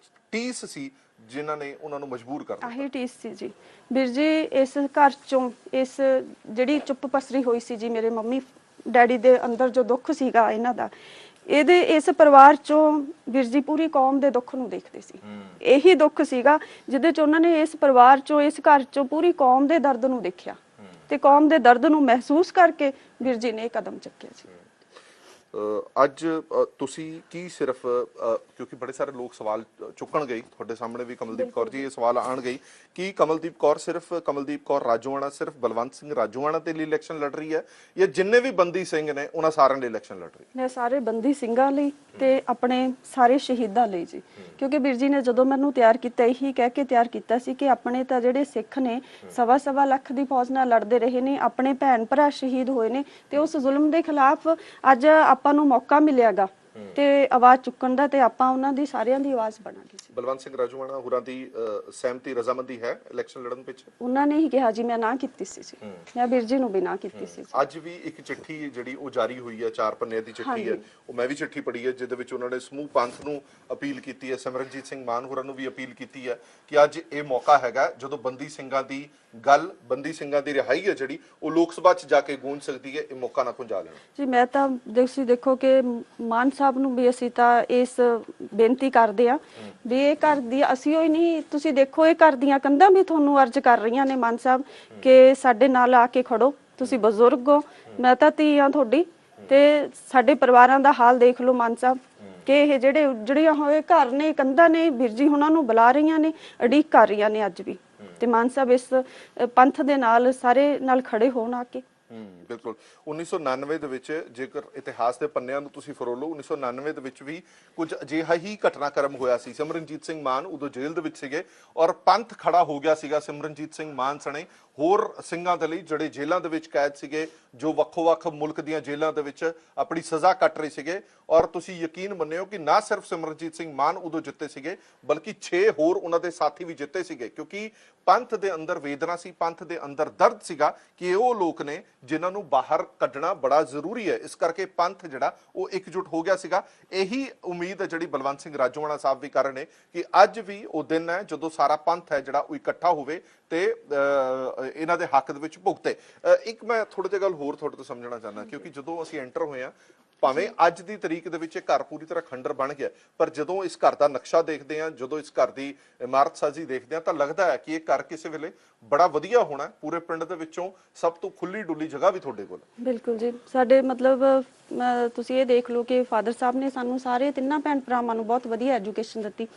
ਟੀਸ ਸੀ ਜਿਨ੍ਹਾਂ ਨੇ ਉਹਨਾਂ ਨੂੰ ਮਜਬੂਰ ਕਰ ਦਿੱਤਾ? ਆਹੀ ਟੀਸ ਸੀ ਜੀ ਵੀਰ ਜੀ, ਇਸ ਘਰ ਚੋਂ ਇਸ ਜਿਹੜੀ ਚੁੱਪ ਪਸਰੀ ਹੋਈ ਸੀ ਜੀ ਮੇਰੇ ਮੰਮੀ ਡੈਡੀ ਦੇ ਅੰਦਰ, ਜੋ ਦੁੱਖ ਸੀਗਾ ਇਹਨਾਂ ਦਾ, ਇਹਦੇ ਇਸ ਪਰਿਵਾਰ ਚੋਂ ਵੀਰ ਜੀ ਪੂਰੀ ਕੌਮ ਦੇ ਦੁੱਖ ਨੂੰ ਦੇਖਦੇ ਸੀ। ਇਹੀ ਦੁੱਖ ਸੀਗਾ ਜਿਹਦੇ ਚ ਉਹਨਾਂ ਨੇ ਇਸ ਪਰਿਵਾਰ ਚੋਂ, ਇਸ ਘਰ ਚੋਂ ਪੂਰੀ ਕੌਮ ਦੇ ਦਰਦ ਨੂੰ ਦੇਖਿਆ ਤੇ ਕੌਮ ਦੇ ਦਰਦ ਨੂੰ ਮਹਿਸੂਸ ਕਰਕੇ ਵੀਰ ਜੀ ਨੇ ਇਹ ਕਦਮ ਚੱਕਿਆ ਸੀ। ਅੱਜ ਤੁਸੀਂ ਕੀ ਸਿਰਫ, ਕਿਉਂਕਿ ਬੜੇ ਸਾਰੇ ਲੋਕ ਸਵਾਲ ਚੁੱਕਣ ਗਏ ਤੁਹਾਡੇ ਸਾਹਮਣੇ ਵੀ, ਕਮਲਦੀਪ ਕੌਰ ਜੀ ਇਹ ਸਵਾਲ ਆਣ ਗਈ ਕਿ ਕਮਲਦੀਪ ਕੌਰ ਸਿਰਫ ਕਮਲਦੀਪ ਕੌਰ ਰਾਜੋਆਣਾ ਸਿਰਫ ਬਲਵੰਤ ਸਿੰਘ ਰਾਜੋਆਣਾ ਦੇ ਲਈ ਇਲੈਕਸ਼ਨ ਲੜ ਰਹੀ ਹੈ, ਜਾਂ ਜਿੰਨੇ ਵੀ ਬੰਦੀ ਸਿੰਘ ਨੇ ਉਹਨਾਂ ਸਾਰਿਆਂ ਲਈ ਇਲੈਕਸ਼ਨ ਲੜ ਰਹੀ ਹੈ? ਸਾਰੇ ਬੰਦੀ ਸਿੰਘਾਂ ਲਈ ਤੇ ਆਪਣੇ ਸਾਰੇ ਸ਼ਹੀਦਾਂ ਲਈ ਜੀ, ਕਿਉਂਕਿ ਵੀਰ ਜੀ ਨੇ ਜਦੋਂ ਮੈਨੂੰ ਤਿਆਰ ਕੀਤਾ ਇਹੀ ਕਹਿ ਕੇ ਤਿਆਰ ਕੀਤਾ ਸੀ ਕਿ ਆਪਣੇ ਤਾਂ ਜਿਹੜੇ ਸਿੱਖ ਨੇ 1.25 ਲੱਖ ਦੀ ਫੌਜ ਨਾਲ ਲੜਦੇ ਰਹੇ ਨੇ, ਆਪਣੇ ਭੈਣ ਭਰਾ ਸ਼ਹੀਦ ਹੋਏ ਨੇ, ਤੇ ਉਸ ਜ਼ੁਲਮ ਦੇ ਖਿਲਾਫ ਅੱਜ ਆਪਾਂ ਨੂੰ ਮੌਕਾ ਮਿਲਿਆਗਾ ਤੇ ਆਵਾਜ਼ ਚੁੱਕਣ ਦਾ, ਤੇ ਆਪਾਂ ਉਹਨਾਂ ਦੀ ਸਾਰਿਆਂ ਦੀ ਆਵਾਜ਼ ਬਣਾਂਗੇ। ਬਲਵੰਤ ਸਿੰਘ ਰਾਜੋਆਣਾ ਹੋਰਾਂ ਦੀ ਸਹਿਮਤੀ, ਰਜ਼ਾਮੰਦੀ ਹੈ ਇਲੈਕਸ਼ਨ ਲੜਨ ਪਿੱਛੇ? ਉਹਨਾਂ ਨੇ ਹੀ ਕਿਹਾ ਜੀ, ਮੈਂ ਨਾ ਕੀਤੀ ਸੀ ਜੀ, ਮੈਂ ਵੀਰ ਜੀ ਨੂੰ ਵੀ ਨਾ ਕੀਤੀ ਸੀ। ਅੱਜ ਵੀ ਇੱਕ ਚਿੱਠੀ ਜਿਹੜੀ ਉਹ ਜਾਰੀ ਹੋਈ ਹੈ, 4 ਪੰਨੇ ਦੀ ਚਿੱਠੀ ਹੈ, ਉਹ ਮੈਂ ਵੀ ਚਿੱਠੀ ਪੜ੍ਹੀ ਹੈ, ਜਿਹਦੇ ਵਿੱਚ ਉਹਨਾਂ ਨੇ ਸਮੂਹ ਪੰਥ ਨੂੰ ਅਪੀਲ ਕੀਤੀ ਹੈ, ਸਿਮਰਨਜੀਤ ਸਿੰਘ ਮਾਨ ਹੋਰਾਂ ਨੂੰ ਵੀ ਅਪੀਲ ਕੀਤੀ ਹੈ ਕਿ ਅੱਜ ਇਹ ਮੌਕਾ ਹੈਗਾ ਜਦੋਂ ਬੰਦੀ ਸਿੰਘਾਂ ਦੀ ਗੱਲ, ਬੰਦੀ ਸਿੰਘਾਂ ਦੀ ਰਿਹਾਈ ਹੈ ਜਿਹੜੀ ਉਹ ਲੋਕ ਸਭਾ 'ਚ ਜਾ ਕੇ ਗੂੰਜ ਸਕਦੀ ਹੈ, ਇਹ ਮੌਕਾ ਨਾ ਪੁੰਜਾ ਲੈਣਾ ਜੀ। ਮੈਂ ਤਾਂ ਤੁਸੀਂ ਦੇਖੋ ਕਿ ਮਾਨ ਸਾਹਿਬ ਨੂੰ ਵੀ ਅਸੀਂ ਤਾਂ ਇਸ ਬੇਨਤੀ ਕਰਦੇ ਆ ਵੀ ਇਹ ਘਰ ਦੀ, ਅਸੀਂ ਹੋਈ ਨਹੀਂ, ਤੁਸੀਂ ਦੇਖੋ ਇਹ ਘਰ ਦੀਆਂ ਕੰਧਾਂ ਵੀ ਤੁਹਾਨੂੰ ਅਰਜ਼ ਕਰ ਰਹੀਆਂ ਨੇ ਮਾਨ ਸਾਹਿਬ ਕਿ ਸਾਡੇ ਨਾਲ ਆ ਕੇ ਖੜੋ, ਤੁਸੀਂ ਬਜ਼ੁਰਗ ਹੋ, ਮੈਂ ਤਾਂ ਧੀ ਆ ਤੁਹਾਡੀ, ਤੇ ਸਾਡੇ ਪਰਿਵਾਰਾਂ ਦਾ ਹਾਲ ਦੇਖ ਲਓ ਮਾਨ ਸਾਹਿਬ ਕਿ ਇਹ ਜਿਹੜੇ ਉਜੜੇ ਹੋਏ ਘਰ ਨੇ, ਕੰਧਾਂ ਨੇ, ਵੀਰ ਜੀ ਉਹਨਾਂ ਨੂੰ ਬੁਲਾ ਰਹੀਆਂ ਨੇ, ਉਡੀਕ ਕਰ ਰਹੀਆਂ ਨੇ ਅੱਜ ਵੀ, ਤੇ ਮਾਨ ਸਾਹਿਬ ਇਸ ਪੰਥ ਦੇ ਨਾਲ ਸਾਰੇ ਨਾਲ ਖੜੇ ਹੋਣ ਆ ਕੇ। ਬਿਲਕੁਲ। 1999 ਦੇ ਵਿੱਚ ਜੇਕਰ ਇਤਿਹਾਸ ਦੇ ਪੰਨਿਆਂ ਨੂੰ ਤੁਸੀਂ ਫਰੋਲੋ, 1999 ਦੇ ਵਿੱਚ ਵੀ ਕੁਝ ਅਜਿਹਾ ਹੀ ਘਟਨਾਕ੍ਰਮ ਹੋਇਆ ਸੀ। ਸਿਮਰਨਜੀਤ ਸਿੰਘ ਮਾਨ ਉਦੋਂ ਜੇਲ੍ਹ ਦੇ ਵਿੱਚ ਸੀਗੇ ਔਰ ਪੰਥ ਖੜਾ ਹੋ ਗਿਆ ਸੀਗਾ ਸਿਮਰਨਜੀਤ ਸਿੰਘ ਮਾਨ ਸਣੇ ਹੋਰ ਸਿੰਘਾਂ ਦੇ ਲਈ ਜਿਹੜੇ ਜੇਲ੍ਹਾਂ ਦੇ ਵਿੱਚ ਕੈਦ ਸੀਗੇ, ਜੋ ਵੱਖੋ-ਵੱਖ ਮੁਲਕ ਦੀਆਂ ਜੇਲ੍ਹਾਂ ਦੇ ਵਿੱਚ ਆਪਣੀ ਸਜ਼ਾ ਕੱਟ ਰਹੇ ਸੀਗੇ। ਔਰ ਤੁਸੀਂ ਯਕੀਨ ਮੰਨਿਓ ਕਿ ਨਾ ਸਿਰਫ ਸਿਮਰਨਜੀਤ ਸਿੰਘ ਮਾਨ ਉਦੋਂ ਜਿੱਤੇ ਸੀਗੇ, ਬਲਕਿ 6 ਹੋਰ ਉਹਨਾਂ ਦੇ ਸਾਥੀ ਵੀ ਜਿੱਤੇ ਸੀਗੇ, ਕਿਉਂਕਿ ਪੰਥ ਦੇ ਅੰਦਰ ਵੇਦਨਾ ਸੀ, ਪੰਥ ਦੇ ਅੰਦਰ ਦਰਦ ਸੀਗਾ ਕਿ ਉਹ ਲੋਕ ਨੇ ਜਿਨ੍ਹਾਂ ਨੂੰ ਬਾਹਰ ਕੱਢਣਾ ਬੜਾ ਜ਼ਰੂਰੀ ਹੈ। ਇਸ ਕਰਕੇ ਪੰਥ ਜਿਹੜਾ ਉਹ ਇਕਜੁੱਟ ਹੋ ਗਿਆ ਸੀਗਾ। ਇਹੀ ਉਮੀਦ ਹੈ ਜਿਹੜੀ ਬਲਵੰਤ ਸਿੰਘ ਰਾਜੋਆਣਾ ਸਾਹਿਬ ਵੀ ਕਰ ਰਹੇ ਨੇ ਕਿ ਅੱਜ ਵੀ ਉਹ ਦਿਨ ਹੈ ਜਦੋਂ ਸਾਰਾ ਪੰਥ ਹੈ ਜਿਹੜਾ ਉਹ ਇਕੱਠਾ ਹੋਵੇ ਤੇ ਇਹਨਾਂ ਦੇ ਹੱਕ ਦੇ ਵਿੱਚ ਭੁਗਤੇ। ਇੱਕ ਮੈਂ ਥੋੜੀ ਜਿਹੀ ਗੱਲ ਹੋਰ ਤੁਹਾਡੇ ਤੋਂ ਸਮਝਣਾ ਚਾਹੁੰਦਾ, ਕਿਉਂਕਿ ਜਦੋਂ ਅਸੀਂ ਐਂਟਰ ਹੋਏ ਆ, ਭਾਵੇਂ ਅੱਜ ਦੀ ਤਰੀਕ ਦੇ ਵਿੱਚ ਇਹ ਘਰ ਪੂਰੀ ਤਰ੍ਹਾਂ ਖੰਡਰ ਬਣ ਗਿਆ, ਪਰ ਜਦੋਂ ਇਸ ਘਰ ਦਾ ਨਕਸ਼ਾ ਦੇਖਦੇ ਆ, ਜਦੋਂ ਇਸ ਘਰ ਦੀ ਇਮਾਰਤ ਸਾਜ਼ੀ ਦੇਖਦੇ ਆ, ਤਾਂ ਲੱਗਦਾ ਹੈ ਕਿ ਇਹ ਘਰ ਕਿਸੇ ਵੇਲੇ ਬੜਾ ਵਧੀਆ ਹੋਣਾ। ਪੂਰੇ ਪਿੰਡ ਦੇ ਵਿੱਚੋਂ ਸਭ ਤੋਂ ਖੁੱਲੀ ਡੁੱਲੀ ਜਗ੍ਹਾ ਵੀ ਤੁਹਾਡੇ ਕੋਲ। ਬਿਲਕੁਲ ਜੀ, ਸਾਡੇ ਮਤਲਬ ਤੁਸੀਂ ਇਹ ਦੇਖ ਲਓ ਕਿ ਫਾਦਰ ਸਾਹਿਬ ਨੇ ਸਾਨੂੰ ਸਾਰੇ ਤਿੰਨਾਂ ਭੈਣ ਭਰਾਵਾਂ ਨੂੰ ਬਹੁਤ ਵਧੀਆ ਐਜੂਕੇਸ਼ਨ ਦਿੱਤੀ।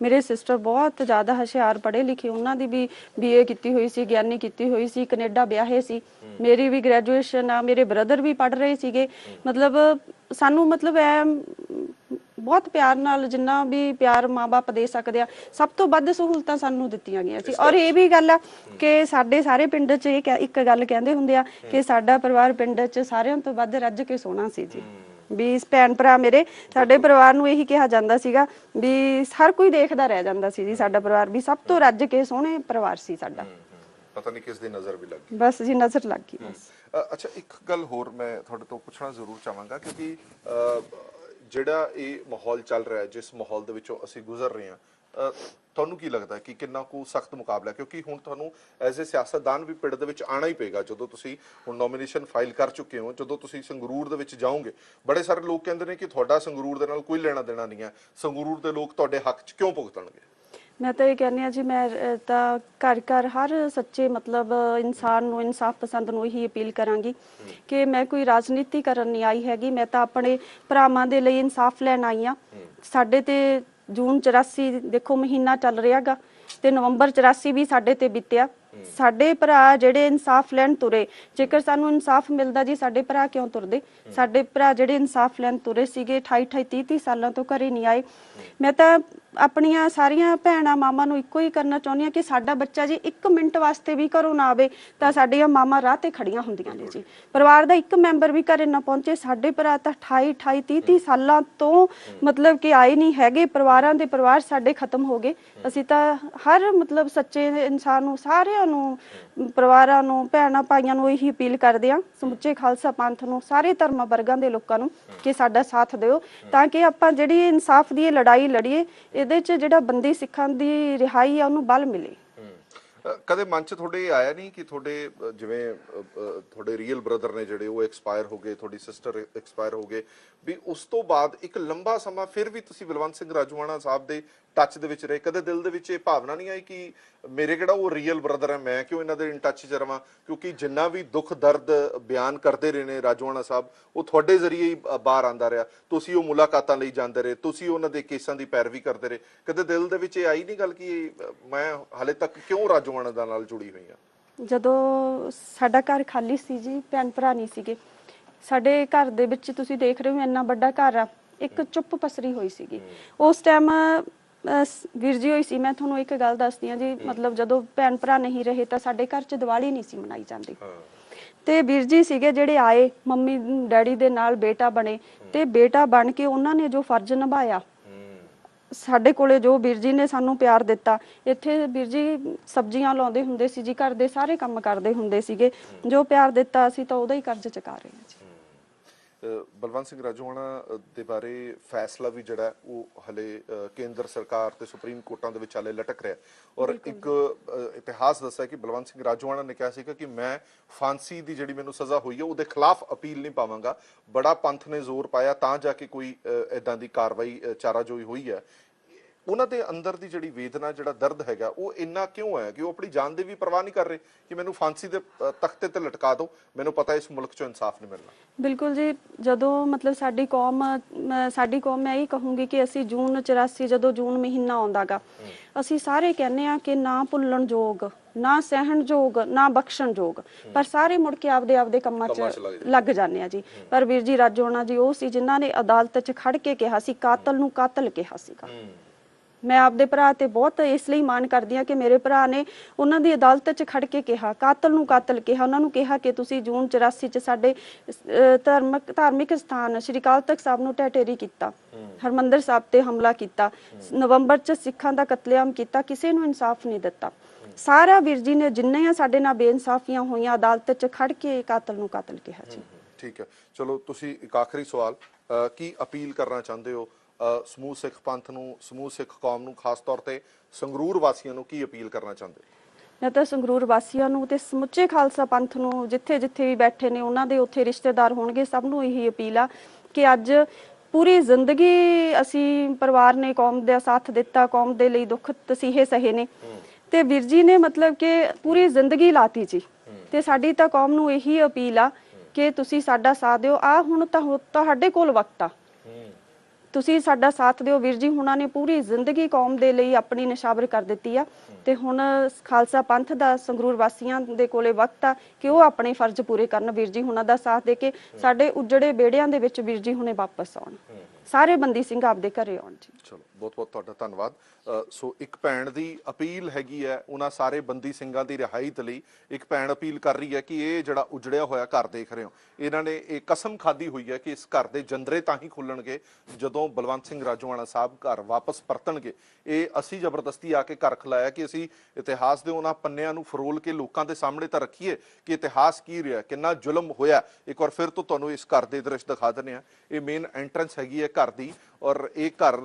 ਮੇਰੇ ਸਿਸਟਰ ਬਹੁਤ ਜ਼ਿਆਦਾ ਹੁਸ਼ਿਆਰ, ਪੜ੍ਹੇ ਲਿਖੇ, ਉਹਨਾਂ ਦੀ ਵੀ BA ਕੀਤੀ ਹੋਈ ਸੀ, ਗਿਆਨੀ ਕੀਤੀ ਹੋਈ ਸੀ, ਕੈਨੇਡਾ ਵਿਆਹੇ ਸੀ, ਮੇਰੀ ਵੀ ਗ੍ਰੈਜੂਏਸ਼ਨ ਆ, ਮੇਰੇ ਬ੍ਰਦਰ ਵੀ ਪੜ੍ਹ ਰਹੇ ਸੀਗੇ। ਮਤਲਬ ਸਾਨੂੰ ਮਤਲਬ ਐ ਬਹੁਤ ਪਿਆਰ ਨਾਲ, ਜਿੰਨਾ ਵੀ ਪਿਆਰ ਮਾਂ-ਬਾਪ ਦੇ ਸਕਦੇ ਆ, ਸਭ ਤੋਂ ਵੱਧ ਸਹੂਲਤਾਂ ਸਾਨੂੰ ਦਿੱਤੀਆਂ ਗਈਆਂ ਸੀ। ਔਰ ਇਹ ਵੀ ਗੱਲ ਆ ਕਿ ਸਾਡੇ ਸਾਰੇ ਪਿੰਡ 'ਚ ਇੱਕ ਗੱਲ ਕਹਿੰਦੇ ਹੁੰਦੇ ਆ ਕਿ ਸਾਡਾ ਪਰਿਵਾਰ ਪਿੰਡ 'ਚ ਸਾਰਿਆਂ ਤੋਂ ਵੱਧ ਰੱਜ ਕੇ ਸੋਹਣਾ ਸੀ ਜੀ। ਵੀ ਭੈਣ ਭਰਾ ਮੇਰੇ, ਸਾਡੇ ਪਰਿਵਾਰ ਨੂੰ ਇਹੀ ਕਿਹਾ ਜਾਂਦਾ ਸੀਗਾ ਵੀ ਹਰ ਕੋਈ ਦੇਖਦਾ ਰਹਿ ਜਾਂਦਾ ਸੀ ਜੀ, ਸਾਡਾ ਪਰਿਵਾਰ ਵੀ ਸਭ ਤੋਂ ਰੱਜ ਕੇ ਸੋਹਣੇ ਪਰਿਵਾਰ ਸੀ ਸਾਡਾ। ਪਤਾ ਨਹੀਂ ਕਿਸ ਦੀ ਨਜ਼ਰ ਵੀ ਲੱਗ ਗਈ। ਬਸ ਜੀ, ਨਜ਼ਰ ਲੱਗ ਗਈ ਬਸ। ਅੱਛਾ, ਇੱਕ ਗੱਲ ਹੋਰ ਮੈਂ ਤੁਹਾਡੇ ਤੋਂ ਪੁੱਛਣਾ ਜ਼ਰੂਰ ਚਾਹਾਂਗਾ, ਕਿਉਂਕਿ ਜਿਹੜਾ ਇਹ ਮਾਹੌਲ ਚੱਲ ਰਿਹਾ ਹੈ, ਜਿਸ ਮਾਹੌਲ ਦੇ ਵਿੱਚੋਂ ਅਸੀਂ ਗੁਜ਼ਰ ਰਹੇ ਹਾਂ, ਤੁਹਾਨੂੰ ਕੀ ਲੱਗਦਾ ਕਿ ਕਿੰਨਾ ਕੁ ਸਖਤ ਮੁਕਾਬਲਾ, ਕਿਉਂਕਿ ਹੁਣ ਤੁਹਾਨੂੰ ਐਜ਼ ਏ ਸਿਆਸਤਦਾਨ ਵੀ ਪਿੰਡ ਦੇ ਵਿੱਚ ਆਣਾ ਹੀ ਪਏਗਾ। ਜਦੋਂ ਤੁਸੀਂ ਹੁਣ ਨੋਮੀਨੇਸ਼ਨ ਫਾਈਲ ਕਰ ਚੁੱਕੇ ਹੋ, ਜਦੋਂ ਤੁਸੀਂ ਸੰਗਰੂਰ ਦੇ ਵਿੱਚ ਜਾਓਗੇ, ਬੜੇ ਸਾਰੇ ਲੋਕ ਕਹਿੰਦੇ ਨੇ ਕਿ ਤੁਹਾਡਾ ਸੰਗਰੂਰ ਦੇ ਨਾਲ ਕੋਈ ਲੈਣਾ ਦੇਣਾ ਨਹੀਂ ਹੈ, ਸੰਗਰੂਰ ਦੇ ਲੋਕ ਤੁਹਾਡੇ ਹੱਕ 'ਚ ਕਿਉਂ ਭੁਗਤਣਗੇ? ਮੈਂ ਤਾਂ ਇਹ ਕਹਿੰਦੀ ਹਾਂ ਜੀ, ਮੈਂ ਤਾਂ ਘਰ ਘਰ ਹਰ ਸੱਚੇ ਮਤਲਬ ਇਨਸਾਨ ਨੂੰ, ਇਨਸਾਫ ਪਸੰਦ ਨੂੰ ਇਹੀ ਅਪੀਲ ਕਰਾਂਗੀ ਕਿ ਮੈਂ ਕੋਈ ਰਾਜਨੀਤੀ ਕਰਨ ਨਹੀਂ ਆਈ ਹੈਗੀ। ਮੈਂ ਤਾਂ ਆਪਣੇ ਭਰਾਵਾਂ ਦੇ ਲਈ ਇਨਸਾਫ ਲੈਣ ਆਈ ਹਾਂ। ਸਾਡੇ ਤੇ ਜੂਨ 84 ਦੇਖੋ ਮਹੀਨਾ ਚੱਲ ਰਿਹਾਗਾ ਤੇ ਨਵੰਬਰ 84 ਵੀ ਸਾਡੇ ਤੇ ਬੀਤਿਆ। ਸਾਡੇ ਭਰਾ ਜਿਹੜੇ ਇਨਸਾਫ ਲੈਣ ਤੁਰੇ, ਜੇਕਰ ਸਾਨੂੰ ਇਨਸਾਫ ਮਿਲਦਾ ਜੀ ਸਾਡੇ ਭਰਾ ਕਿਉਂ ਤੁਰਦੇ? ਸਾਡੇ ਭਰਾ ਜਿਹੜੇ ਇਨਸਾਫ ਲੈਣ ਤੁਰੇ ਸੀਗੇ 28 30 ਸਾਲਾਂ ਤੋਂ ਘਰੇ ਨਹੀਂ ਆਏ। ਮੈਂ ਤਾਂ ਆਪਣੀਆਂ ਸਾਰੀਆਂ ਭੈਣਾਂ ਮਾਵਾਂ ਨੂੰ ਇੱਕੋ ਹੀ ਕਰਨਾ ਚਾਹੁੰਦੀ ਹਾਂ ਕਿ ਸਾਡਾ ਬੱਚਾ ਜੀ 1 ਮਿੰਟ ਵਾਸਤੇ ਵੀ ਘਰੋਂ ਨਾ ਆਵੇ ਤਾਂ ਸਾਡੀਆਂ ਮਾਵਾਂ ਰਾਹ ਤੇ ਖੜੀਆਂ ਹੁੰਦੀਆਂ ਨੇ ਜੀ। ਪਰਿਵਾਰ ਦਾ ਇੱਕ ਮੈਂਬਰ ਵੀ ਘਰੇ ਨਾ ਪਹੁੰਚੇ। ਸਾਡੇ ਭਰਾ ਤਾਂ 28 30 ਸਾਲਾਂ ਤੋਂ ਮਤਲਬ ਕਿ ਆਏ ਨਹੀਂ ਹੈਗੇ। ਪਰਿਵਾਰਾਂ ਦੇ ਪਰਿਵਾਰ ਸਾਡੇ ਖਤਮ ਹੋ ਗਏ। ਅਸੀਂ ਤਾਂ ਹਰ ਮਤਲਬ ਸੱਚੇ ਇਨਸਾਨ ਨੂੰ, ਸਾਰਿਆਂ ਨੂੰ, ਪਰਿਵਾਰਾਂ ਨੂੰ, ਭੈਣਾਂ ਭਾਈਆਂ ਨੂੰ ਇਹੀ ਅਪੀਲ ਕਰਦੇ ਆ, ਸਮੁੱਚੇ ਖਾਲਸਾ ਪੰਥ ਨੂੰ, ਸਾਰੇ ਧਰਮਾਂ ਵਰਗਾਂ ਦੇ ਲੋਕਾਂ ਨੂੰ ਕਿ ਸਾਡਾ ਸਾਥ ਦਿਓ ਤਾਂ ਕਿ ਆਪਾਂ ਜਿਹੜੀ ਇਨਸਾਫ ਦੀ ਲੜਾਈ ਲੜੀਏ, ਇਹਦੇ 'ਚ ਜਿਹੜਾ ਬੰਦੀ ਸਿੱਖਾਂ ਦੀ ਰਿਹਾਈ ਆ ਉਹਨੂੰ ਬਲ ਮਿਲੇ। ਕਦੇ ਮਨ 'ਚ ਤੁਹਾਡੇ ਆਇਆ ਨਹੀਂ ਕਿ ਤੁਹਾਡੇ ਜਿਵੇਂ ਤੁਹਾਡੇ ਰੀਅਲ ਬ੍ਰਦਰ ਨੇ ਜਿਹੜੇ ਉਹ ਐਕਸਪਾਇਰ ਹੋ ਗਏ, ਤੁਹਾਡੀ ਸਿਸਟਰ ਐਕਸਪਾਇਰ ਹੋ ਗਏ, ਵੀ ਉਸ ਤੋਂ ਬਾਅਦ ਇੱਕ ਲੰਬਾ ਸਮਾਂ ਫਿਰ ਵੀ ਤੁਸੀਂ ਬਲਵੰਤ ਸਿੰਘ ਰਾਜੋਆਣਾ ਸਾਹਿਬ ਦੇ ਟੱਚ ਦੇ ਵਿੱਚ ਰਹੇ? ਕਦੇ ਦਿਲ ਦੇ ਵਿੱਚ ਇਹ ਭਾਵਨਾ ਨਹੀਂ ਆਈ ਕਿ ਮੇਰੇ ਕਿਹੜਾ ਉਹ ਰੀਅਲ ਬ੍ਰਦਰ ਹੈ, ਮੈਂ ਕਿਉਂ ਇਹਨਾਂ ਦੇ ਇਨ ਟੱਚ 'ਚ ਰਵਾਂ? ਕਿਉਂਕਿ ਜਿੰਨਾ ਵੀ ਦੁੱਖ ਦਰਦ ਬਿਆਨ ਕਰਦੇ ਰਹੇ ਨੇ ਰਾਜੋਆਣਾ ਸਾਹਿਬ, ਉਹ ਤੁਹਾਡੇ ਜ਼ਰੀਏ ਹੀ ਬਾਹਰ ਆਉਂਦਾ ਰਿਹਾ। ਤੁਸੀਂ ਉਹ ਮੁਲਾਕਾਤਾਂ ਲਈ ਜਾਂਦੇ ਰਹੇ, ਤੁਸੀਂ ਉਹਨਾਂ ਦੇ ਕੇਸਾਂ ਦੀ ਪੈਰਵੀ ਕਰਦੇ ਰਹੇ। ਕਦੇ ਦਿਲ ਦੇ ਵਿੱਚ ਇਹ ਆਈ ਨਹੀਂ ਗੱਲ ਕਿ ਮੈਂ ਹਾਲੇ ਤੱਕ ਕਿਉਂ ਰਾਜੋਆਣਾ ਦੇ ਨਾਲ ਜੁੜੀ ਹੋਈ ਹਾਂ? ਜਦੋਂ ਸਾਡਾ ਘਰ ਖਾਲੀ ਸੀ ਜੀ, ਭੈਣ ਭਰਾ ਨਹੀਂ ਸੀਗੇ ਸਾਡੇ ਘਰ ਦੇ ਵਿੱਚ। ਤੁਸੀਂ ਦੇਖ ਰਹੇ ਹੋ ਇੰਨਾ ਵੱਡਾ ਘਰ ਆ, ਇੱਕ ਚੁੱਪ ਪਸਰੀ ਹੋਈ ਸੀਗੀ ਉਸ ਟਾਈਮ। ਵੀਰ ਜੀ ਹੋਈ ਸੀ। ਮੈਂ ਤੁਹਾਨੂੰ ਇੱਕ ਗੱਲ ਦੱਸਦੀ ਹਾਂ ਜੀ, ਮਤਲਬ ਜਦੋਂ ਭੈਣ ਭਰਾ ਨਹੀਂ ਰਹੇ ਤਾਂ ਸਾਡੇ ਘਰ 'ਚ ਦੀਵਾਲੀ ਨਹੀਂ ਸੀ ਮਨਾਈ ਜਾਂਦੀ। ਤੇ ਵੀਰ ਜੀ ਸੀਗੇ ਜਿਹੜੇ ਆਏ, ਮੰਮੀ ਡੈਡੀ ਦੇ ਨਾਲ ਬੇਟਾ ਬਣੇ ਤੇ ਬੇਟਾ ਬਣ ਕੇ ਉਹਨਾਂ ਨੇ ਜੋ ਫਰਜ਼ ਨਿਭਾਇਆ ਸਾਡੇ ਕੋਲੇ, ਜੋ ਵੀਰ ਜੀ ਨੇ ਸਾਨੂੰ ਪਿਆਰ ਦਿੱਤਾ। ਇੱਥੇ ਵੀਰ ਜੀ ਸਬਜ਼ੀਆਂ ਲਾਉਂਦੇ ਹੁੰਦੇ ਸੀ ਜੀ, ਘਰ ਦੇ ਸਾਰੇ ਕੰਮ ਕਰਦੇ ਹੁੰਦੇ ਸੀਗੇ। ਜੋ ਪਿਆਰ ਦਿੱਤਾ ਅਸੀਂ ਤਾਂ ਉਹਦਾ ਹੀ ਕਰਜ਼ ਚੁਕਾ ਰਹੇ ਹਾਂ ਜੀ। ਬਲਵੰਤ ਸਿੰਘ ਰਾਜੋਆਣਾ ਦੇ ਬਾਰੇ ਫੈਸਲਾ ਵੀ ਜਿਹੜਾ ਉਹ ਹਲੇ ਕੇਂਦਰ ਸਰਕਾਰ ਤੇ ਸੁਪਰੀਮ ਕੋਰਟਾਂ ਦੇ ਵਿੱਚ ਹਲੇ ਲਟਕ ਰਿਹਾ। ਔਰ ਇੱਕ ਇਤਿਹਾਸ ਦੱਸਿਆ ਕਿ ਬਲਵੰਤ ਸਿੰਘ ਰਾਜੋਆਣਾ ਨੇ ਕਿਹਾ ਸੀਗਾ ਕਿ ਮੈਂ ਫਾਂਸੀ ਦੀ ਜਿਹੜੀ ਮੈਨੂੰ ਸਜ਼ਾ ਹੋਈ ਹੈ ਉਹਦੇ ਖਿਲਾਫ ਅਪੀਲ ਨਹੀਂ ਪਾਵਾਂਗਾ। ਬੜਾ ਪੰਥ ਨੇ ਜ਼ੋਰ ਪਾਇਆ ਤਾਂ ਜਾ ਕੇ ਕੋਈ ਇਦਾਂ ਦੀ ਕਾਰਵਾਈ ਚਾਰਾਜੋਈ ਹੋਈ ਹੈ। ਉਹਨਾਂ ਦੇ ਅੰਦਰ ਦੀ ਜਿਹੜੀ ਵੇਦਨਾ, ਜਿਹੜਾ ਦਰਦ ਹੈਗਾ, ਉਹ ਇੰਨਾ ਕਿਉਂ ਹੈ ਕਿ ਉਹ ਆਪਣੀ ਜਾਨ ਦੀ ਵੀ ਪਰਵਾਹ ਨਹੀਂ ਕਰ ਰਹੇ ਕਿ ਮੈਨੂੰ ਫਾਂਸੀ ਦੇ ਤਖਤੇ ਤੇ ਲਟਕਾ ਦਿਓ, ਮੈਨੂੰ ਪਤਾ ਇਸ ਮੁਲਕ 'ਚੋਂ ਇਨਸਾਫ ਨਹੀਂ ਮਿਲਣਾ? ਬਿਲਕੁਲ ਜੀ, ਜਦੋਂ ਮਤਲਬ ਸਾਡੀ ਕੌਮ ਮੈਂ ਇਹ ਕਹੂੰਗੀ ਕਿ ਅਸੀਂ ਜੂਨ 84 ਜਦੋਂ ਜੂਨ ਮਹੀਨਾ ਆਉਂਦਾਗਾ, ਅਸੀਂ ਸਾਰੇ ਕਹਿੰਦੇ ਆ ਕਿ ਨਾ ਭੁੱਲਣ ਯੋਗ, ਨਾ ਸਹਿਣ ਯੋਗ, ਨਾ ਬਖਸ਼ਣ ਯੋਗ, ਪਰ ਸਾਰੇ ਮੁੜ ਕੇ ਆਪਦੇ ਕੰਮਾਂ 'ਚ ਲੱਗ ਜਾਂਦੇ ਆ ਜੀ। ਪਰ ਵੀਰ ਜੀ ਰਾਜੋਆਣਾ ਜੀ ਉਹ ਸੀ ਜਿਨ੍ਹਾਂ ਨੇ ਅਦਾਲਤ 'ਚ ਖੜ ਕੇ ਕਿਹਾ ਸੀ, ਕਾਤਲ ਨੂੰ ਕਾਤਲ ਕਿਹਾ ਸੀਗਾ। ਮੈਂ ਆਪਦੇ ਭਰਾ ਤੇ ਬਹੁਤ ਇਸ ਲਈ ਮਾਣ ਕਰਦੀ ਹਾਂ ਕਿ ਮੇਰੇ ਭਰਾ ਨੇ ਉਹਨਾਂ ਦੀ ਅਦਾਲਤ 'ਚ ਖੜ ਕੇ ਕਿਹਾ, ਕਾਤਲ ਨੂੰ ਕਾਤਲ ਕਿਹਾ। ਉਹਨਾਂ ਨੂੰ ਕਿਹਾ ਕਿ ਤੁਸੀਂ ਜੂਨ 84 'ਚ ਸਾਡੇ ਧਾਰਮਿਕ ਸਥਾਨ ਸ਼੍ਰੀ ਅਕਾਲ ਤਖਤ ਸਾਹਿਬ ਨੂੰ ਢਹਿ ਕੀਤਾ, ਹਰਮੰਦਰ ਸਾਹਿਬ ਤੇ ਹਮਲਾ ਕੀਤਾ, ਨਵੰਬਰ 'ਚ ਸਿੱਖਾਂ ਦਾ ਕਤਲੇਆਮ ਕੀਤਾ, ਕਿਸੇ ਨੂੰ ਇਨਸਾਫ ਨਹੀਂ ਦਿੱਤਾ। ਸਾਰਾ ਵੀਰ ਜੀ ਨੇ ਜਿੰਨੀਆਂ ਸਾਡੇ ਨਾਲ ਬੇਇਨਸਾਫੀਆਂ ਹੋਈਆਂ ਅਦਾਲਤ 'ਚ ਖੜ ਕੇ ਕਾਤਲ ਨੂੰ ਕਾਤਲ ਕਿਹਾ ਜੀ। ਠੀਕ ਹੈ, ਚਲੋ ਤੁਸੀਂ ਇੱਕ ਆਖਰੀ ਸਵਾਲ, ਕੀ ਅਪੀਲ ਕਰਨਾ ਚਾਹੁੰਦੇ ਹੋ ਸਮੂਹ ਸਿੱਖ ਪੰਥ ਨੂੰ, ਸਮੂਹ ਸਿੱਖ ਕੌਮ ਨੂੰ, ਖਾਸ ਤੌਰ ਤੇ ਸੰਗਰੂਰ ਵਾਸੀਆਂ ਨੂੰ ਕੀ ਅਪੀਲ ਕਰਨਾ ਚਾਹੁੰਦੇ? ਮੈਂ ਤਾਂ ਸੰਗਰੂਰ ਵਾਸੀਆਂ ਨੂੰ ਤੇ ਸਮੁੱਚੇ ਖਾਲਸਾ ਪੰਥ ਨੂੰ, ਜਿੱਥੇ ਜਿੱਥੇ ਵੀ ਬੈਠੇ ਨੇ ਉਹਨਾਂ ਦੇ ਉੱਥੇ ਰਿਸ਼ਤੇਦਾਰ ਹੋਣਗੇ, ਸਭ ਨੂੰ ਇਹੀ ਅਪੀਲ ਆ ਕਿ ਅੱਜ ਪੂਰੀ ਜ਼ਿੰਦਗੀ ਅਸੀਂ ਪਰਿਵਾਰ ਨੇ ਕੌਮ ਦਾ ਸਾਥ ਦਿੱਤਾ, ਕੌਮ ਦੇ ਲਈ ਦੁੱਖ ਤਸੀਹੇ ਸਹੇ ਨੇ ਤੇ ਵੀਰ ਜੀ ਨੇ ਮਤਲਬ ਕਿ ਪੂਰੀ ਜ਼ਿੰਦਗੀ ਲਾਤੀ ਜੀ। ਤੇ ਸਾਡੀ ਤਾਂ ਕੌਮ ਨੂੰ ਇਹੀ ਅਪੀਲ ਆ ਕਿ ਤੁਸੀਂ ਸਾਡਾ ਸਾਥ ਦਿਓ। ਹੁਣ ਤਾਂ ਤੁਹਾਡੇ ਕੋਲ ਵਕਤ ਆ, ਤੁਸੀਂ ਸਾਡਾ ਸਾਥ ਦਿਓ। ਵੀਰ ਜੀ ਹੁਣਾਂ ਨੇ ਪੂਰੀ ਜ਼ਿੰਦਗੀ ਕੌਮ ਦੇ ਲਈ ਆਪਣੀ ਨਿਸ਼ਾਵਰ ਕਰ ਦਿੱਤੀ ਆ ਤੇ ਹੁਣ ਖਾਲਸਾ ਪੰਥ ਦਾ, ਸੰਗਰੂਰ ਵਾਸੀਆਂ ਦੇ ਕੋਲੇ ਵਕਤ ਆ ਕਿ ਉਹ ਆਪਣੇ ਫਰਜ਼ ਪੂਰੇ ਕਰਨ, ਵੀਰ ਜੀ ਹੁਣਾਂ ਦਾ ਸਾਥ ਦੇ ਕੇ ਸਾਡੇ ਉਜੜੇ ਬੇੜਿਆਂ ਦੇ ਵਿੱਚ ਵੀਰ ਜੀ ਹੁਣੇ ਵਾਪਸ ਆਉਣ, ਸਾਰੇ ਬੰਦੀ ਸਿੰਘ ਆਪਦੇ ਘਰੇ ਆਉਣ ਜੀ। ਚਲੋ ਬਹੁਤ ਬਹੁਤ ਤੁਹਾਡਾ ਧੰਨਵਾਦ। ਸੋ ਇੱਕ ਭੈਣ ਦੀ ਅਪੀਲ ਹੈਗੀ ਹੈ ਉਹਨਾਂ ਸਾਰੇ ਬੰਦੀ ਸਿੰਘਾਂ ਦੀ ਰਿਹਾਈ ਦੇ ਲਈ। ਇੱਕ ਭੈਣ ਅਪੀਲ ਕਰ ਰਹੀ ਹੈ ਕਿ ਇਹ ਜਿਹੜਾ ਉਜੜਿਆ ਹੋਇਆ ਘਰ ਦੇਖ ਰਹੇ ਹੋ, ਇਹਨਾਂ ਨੇ ਇਹ ਕਸਮ ਖਾਧੀ ਹੋਈ ਹੈ ਕਿ ਇਸ ਘਰ ਦੇ ਜੰਦਰੇ ਤਾਂ ਹੀ ਖੁੱਲਣਗੇ ਜਦੋਂ ਬਲਵੰਤ ਸਿੰਘ ਰਾਜੋਆਣਾ ਸਾਹਿਬ ਘਰ ਵਾਪਸ ਪਰਤਣਗੇ। ਇਹ ਅਸੀਂ ਜ਼ਬਰਦਸਤੀ ਆ ਕੇ ਘਰ ਖਲਾਇਆ ਕਿ ਅਸੀਂ ਇਤਿਹਾਸ ਦੇ ਉਹਨਾਂ ਪੰਨਿਆਂ ਨੂੰ ਫਰੋਲ ਕੇ ਲੋਕਾਂ ਦੇ ਸਾਹਮਣੇ ਤਾਂ ਰੱਖੀਏ ਕਿ ਇਤਿਹਾਸ ਕੀ ਰਿਹਾ, ਕਿੰਨਾ ਜ਼ੁਲਮ ਹੋਇਆ। ਇੱਕ ਵਾਰ ਫਿਰ ਤੋਂ ਤੁਹਾਨੂੰ ਇਸ ਘਰ ਦੇ ਦ੍ਰਿਸ਼ ਦਿਖਾ ਦਿੰਦੇ ਹਾਂ। ਇਹ ਮੇਨ ਐਂਟਰੈਂਸ ਹੈਗੀ ਹੈ ਘਰ ਦੀ ਔਰ ਇਹ ਘਰ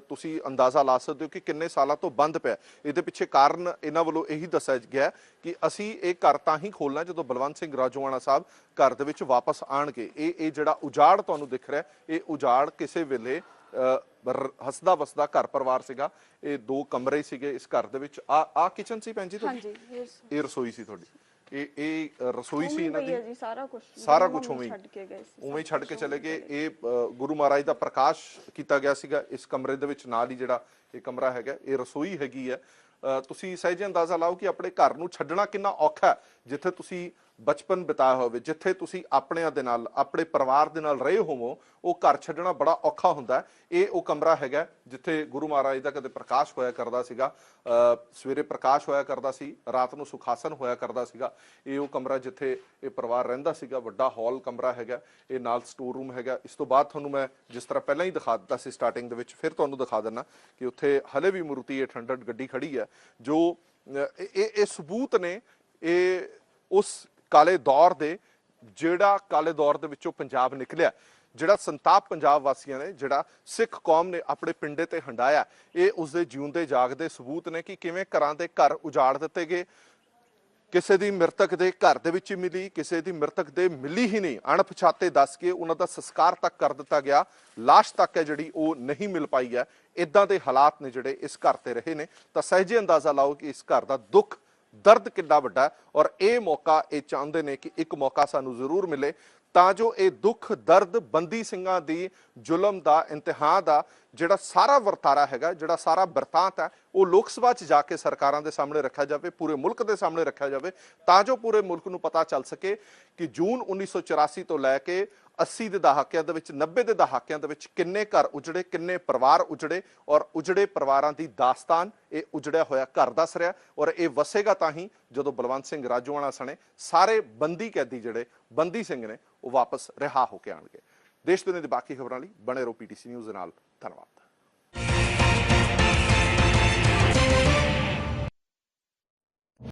ਤੁਸੀਂ ਅੰਦਾਜ਼ਾ ਲਾ ਸਕਦੇ ਹੋ ਕਿ ਕਿੰਨੇ ਸਾਲਾਂ ਤੋਂ ਬੰਦ ਪਿਆ। ਇਹਦੇ ਪਿੱਛੇ ਕਾਰਨ ਇਹਨਾਂ ਵੱਲੋਂ ਇਹੀ ਦੱਸਿਆ ਗਿਆ ਕਿ ਅਸੀਂ ਇਹ ਘਰ ਤਾਂ ਹੀ ਖੋਲਣਾ ਜਦੋਂ ਬਲਵੰਤ ਸਿੰਘ ਰਾਜੋਆਣਾ ਸਾਹਿਬ ਘਰ ਦੇ ਵਿੱਚ ਵਾਪਸ ਆਣਗੇ। ਇਹ ਜਿਹੜਾ ਉਜਾੜ ਤੁਹਾਨੂੰ ਦਿਖ ਰਿਹਾ, ਇਹ ਉਜਾੜ ਕਿਸੇ ਵੇਲੇ ਹੱਸਦਾ ਵਸਦਾ ਘਰ ਪਰਿਵਾਰ ਸੀਗਾ। ਇਹ 2 ਕਮਰੇ ਸੀਗੇ ਇਸ ਘਰ ਦੇ ਵਿੱਚ। ਆ ਕਿਚਨ ਸੀ ਭੈਣ ਜੀ ਤੁਹਾਡੀ? ਹਾਂਜੀ, ਇਹ ਰਸੋਈ ਸੀ ਤੁਹਾਡੀ? ਇਹ ਰਸੋਈ ਸੀ ਇਹਨਾਂ ਦੀ? ਜੀ ਸਾਰਾ ਕੁਝ ਉਵੇਂ ਛੱਡ ਕੇ ਗਏ ਸੀ, ਉਵੇਂ ਹੀ ਛੱਡ ਕੇ ਚਲੇ ਗਏ। ਇਹ ਗੁਰੂ ਮਹਾਰਾਜ ਦਾ ਪ੍ਰਕਾਸ਼ ਕੀਤਾ ਗਿਆ ਸੀਗਾ ਇਸ ਕਮਰੇ ਦੇ ਵਿੱਚ। ਨਾਲ ਹੀ ਜਿਹੜਾ ਇਹ ਕਮਰਾ ਹੈਗਾ, ਇਹ ਰਸੋਈ ਹੈਗੀ ਹੈ। ਤੁਸੀਂ ਸਹਿਜੇ ਅੰਦਾਜ਼ਾ ਲਾਓ ਕਿ ਆਪਣੇ ਘਰ ਨੂੰ ਛੱਡਣਾ ਕਿੰਨਾ ਔਖਾ ਹੈ, ਜਿੱਥੇ ਤੁਸੀਂ ਬਚਪਨ ਬਿਤਾਇਆ ਹੋਵੇ, ਜਿੱਥੇ ਤੁਸੀਂ ਆਪਣਿਆਂ ਦੇ ਨਾਲ ਆਪਣੇ ਪਰਿਵਾਰ ਦੇ ਨਾਲ ਰਹੇ ਹੋਵੋ, ਉਹ ਘਰ ਛੱਡਣਾ ਬੜਾ ਔਖਾ ਹੁੰਦਾ ਹੈ। ਇਹ ਉਹ ਕਮਰਾ ਹੈਗਾ ਜਿੱਥੇ ਗੁਰੂ ਮਹਾਰਾਜ ਦਾ ਕਦੇ ਪ੍ਰਕਾਸ਼ ਹੋਇਆ ਕਰਦਾ ਸੀਗਾ। ਸਵੇਰੇ ਪ੍ਰਕਾਸ਼ ਹੋਇਆ ਕਰਦਾ ਸੀ, ਰਾਤ ਨੂੰ ਸੁਖਾਸਨ ਹੋਇਆ ਕਰਦਾ ਸੀਗਾ। ਇਹ ਉਹ ਕਮਰਾ ਜਿੱਥੇ ਇਹ ਪਰਿਵਾਰ ਰਹਿੰਦਾ ਸੀਗਾ। ਵੱਡਾ ਹਾਲ ਕਮਰਾ ਹੈਗਾ, ਇਹ ਨਾਲ ਸਟੋਰ ਰੂਮ ਹੈਗਾ। ਇਸ ਤੋਂ ਬਾਅਦ ਤੁਹਾਨੂੰ ਮੈਂ ਜਿਸ ਤਰ੍ਹਾਂ ਪਹਿਲਾਂ ਹੀ ਦਿਖਾ ਦਿੱਤਾ ਸੀ ਸਟਾਰਟਿੰਗ ਦੇ ਵਿੱਚ, ਫਿਰ ਤੁਹਾਨੂੰ ਦਿਖਾ ਦਿੰਦਾ ਕਿ ਉੱਥੇ ਹਲੇ ਵੀ ਮਾਰੂਤੀ 800 ਗੱਡੀ ਖੜੀ ਹੈ, ਜੋ ਇਹ ਸਬੂਤ ਨੇ ਇਹ ਉਸ ਕਾਲੇ ਦੌਰ ਦੇ, ਜਿਹੜਾ ਕਾਲੇ ਦੌਰ ਦੇ ਵਿੱਚੋਂ ਪੰਜਾਬ ਨਿਕਲਿਆ, ਜਿਹੜਾ ਸੰਤਾਪ ਪੰਜਾਬ ਵਾਸੀਆਂ ਨੇ, ਜਿਹੜਾ ਸਿੱਖ ਕੌਮ ਨੇ ਆਪਣੇ ਪਿੰਡੇ ਤੇ ਹੰਡਾਇਆ। ਇਹ ਉਸਦੇ ਜਿਉਂਦੇ ਜਾਗਦੇ ਸਬੂਤ ਨੇ ਕਿ ਕਿਵੇਂ ਘਰਾਂ ਦੇ ਘਰ ਉਜਾੜ ਦਿੱਤੇ ਗਏ। ਕਿਸੇ ਦੀ ਮ੍ਰਿਤਕ ਦੇ ਘਰ ਦੇ ਵਿੱਚ ਹੀ ਮਿਲੀ, ਕਿਸੇ ਦੀ ਮ੍ਰਿਤਕ ਦੇ ਮਿਲੀ ਹੀ ਨਹੀਂ, ਅਣਪਛਾਤੇ ਦੱਸ ਕੇ ਉਹਨਾਂ ਦਾ ਸੰਸਕਾਰ ਤੱਕ ਕਰ ਦਿੱਤਾ ਗਿਆ। ਲਾਸ਼ ਤੱਕ ਹੈ ਜਿਹੜੀ ਉਹ ਨਹੀਂ ਮਿਲ ਪਾਈ ਹੈ। ਇਦਾਂ ਦੇ ਹਾਲਾਤ ਨੇ ਜਿਹੜੇ ਇਸ ਘਰ ਤੇ ਰਹੇ ਨੇ। ਤਾਂ ਸਹਿਜੇ ਅੰਦਾਜ਼ਾ ਲਾਓ ਕਿ ਇਸ ਘਰ ਦਾ ਦੁੱਖ ਦਰਦ ਕਿੰਨਾ ਵੱਡਾ ਹੈ। ਔਰ ਇਹ ਮੌਕਾ ਇਹ ਚਾਹੁੰਦੇ ਨੇ ਕਿ ਇੱਕ ਮੌਕਾ ਸਾਨੂੰ ਜ਼ਰੂਰ ਮਿਲੇ ਤਾਂ ਜੋ ਇਹ ਦੁੱਖ ਦਰਦ ਬੰਦੀ ਸਿੰਘਾਂ ਦੀ ਜ਼ੁਲਮ ਦਾ, ਇੰਤਿਹਾਨ ਦਾ ਜਿਹੜਾ ਸਾਰਾ ਵਰਤਾਰਾ ਹੈਗਾ, ਜਿਹੜਾ ਸਾਰਾ ਬਿਰਤਾਂਤ ਹੈ, ਉਹ ਲੋਕ ਸਭਾ 'ਚ ਜਾ ਕੇ ਸਰਕਾਰਾਂ ਦੇ ਸਾਹਮਣੇ ਰੱਖਿਆ ਜਾਵੇ, ਪੂਰੇ ਮੁਲਕ ਦੇ ਸਾਹਮਣੇ ਰੱਖਿਆ ਜਾਵੇ, ਤਾਂ ਜੋ ਪੂਰੇ ਮੁਲਕ ਨੂੰ ਪਤਾ ਚੱਲ ਸਕੇ ਕਿ ਜੂਨ 1984 ਤੋਂ ਲੈ ਕੇ 80 ਦੇ ਦਹਾਕਿਆਂ ਦੇ ਵਿੱਚ, 90 ਦੇ ਦਹਾਕਿਆਂ ਦੇ ਵਿੱਚ ਕਿੰਨੇ ਘਰ ਉਜੜੇ, ਕਿੰਨੇ ਪਰਿਵਾਰ ਉਜੜੇ। ਔਰ ਉਜੜੇ ਪਰਿਵਾਰਾਂ ਦੀ ਦਾਸਤਾਨ ਇਹ ਉਜੜਿਆ ਹੋਇਆ ਘਰ ਦੱਸ ਰਿਹਾ। ਔਰ ਇਹ ਵਸੇਗਾ ਤਾਂ ਹੀ ਜਦੋਂ ਬਲਵੰਤ ਸਿੰਘ ਰਾਜੋਆਣਾ ਸਣੇ ਸਾਰੇ ਬੰਦੀ ਕੈਦੀ ਜਿਹੜੇ ਬੰਦੀ ਸਿੰਘ ਨੇ ਉਹ ਵਾਪਸ ਰਿਹਾ ਹੋ ਕੇ ਆਣਗੇ। ਦੇਸ਼ ਦੁਨੀਆ ਦੀ ਬਾਕੀ ਖਬਰਾਂ ਲਈ ਬਣੇ ਰਹੋ PTC ਨਿਊਜ਼ ਦੇ ਨਾਲ। ਧੰਨਵਾਦ।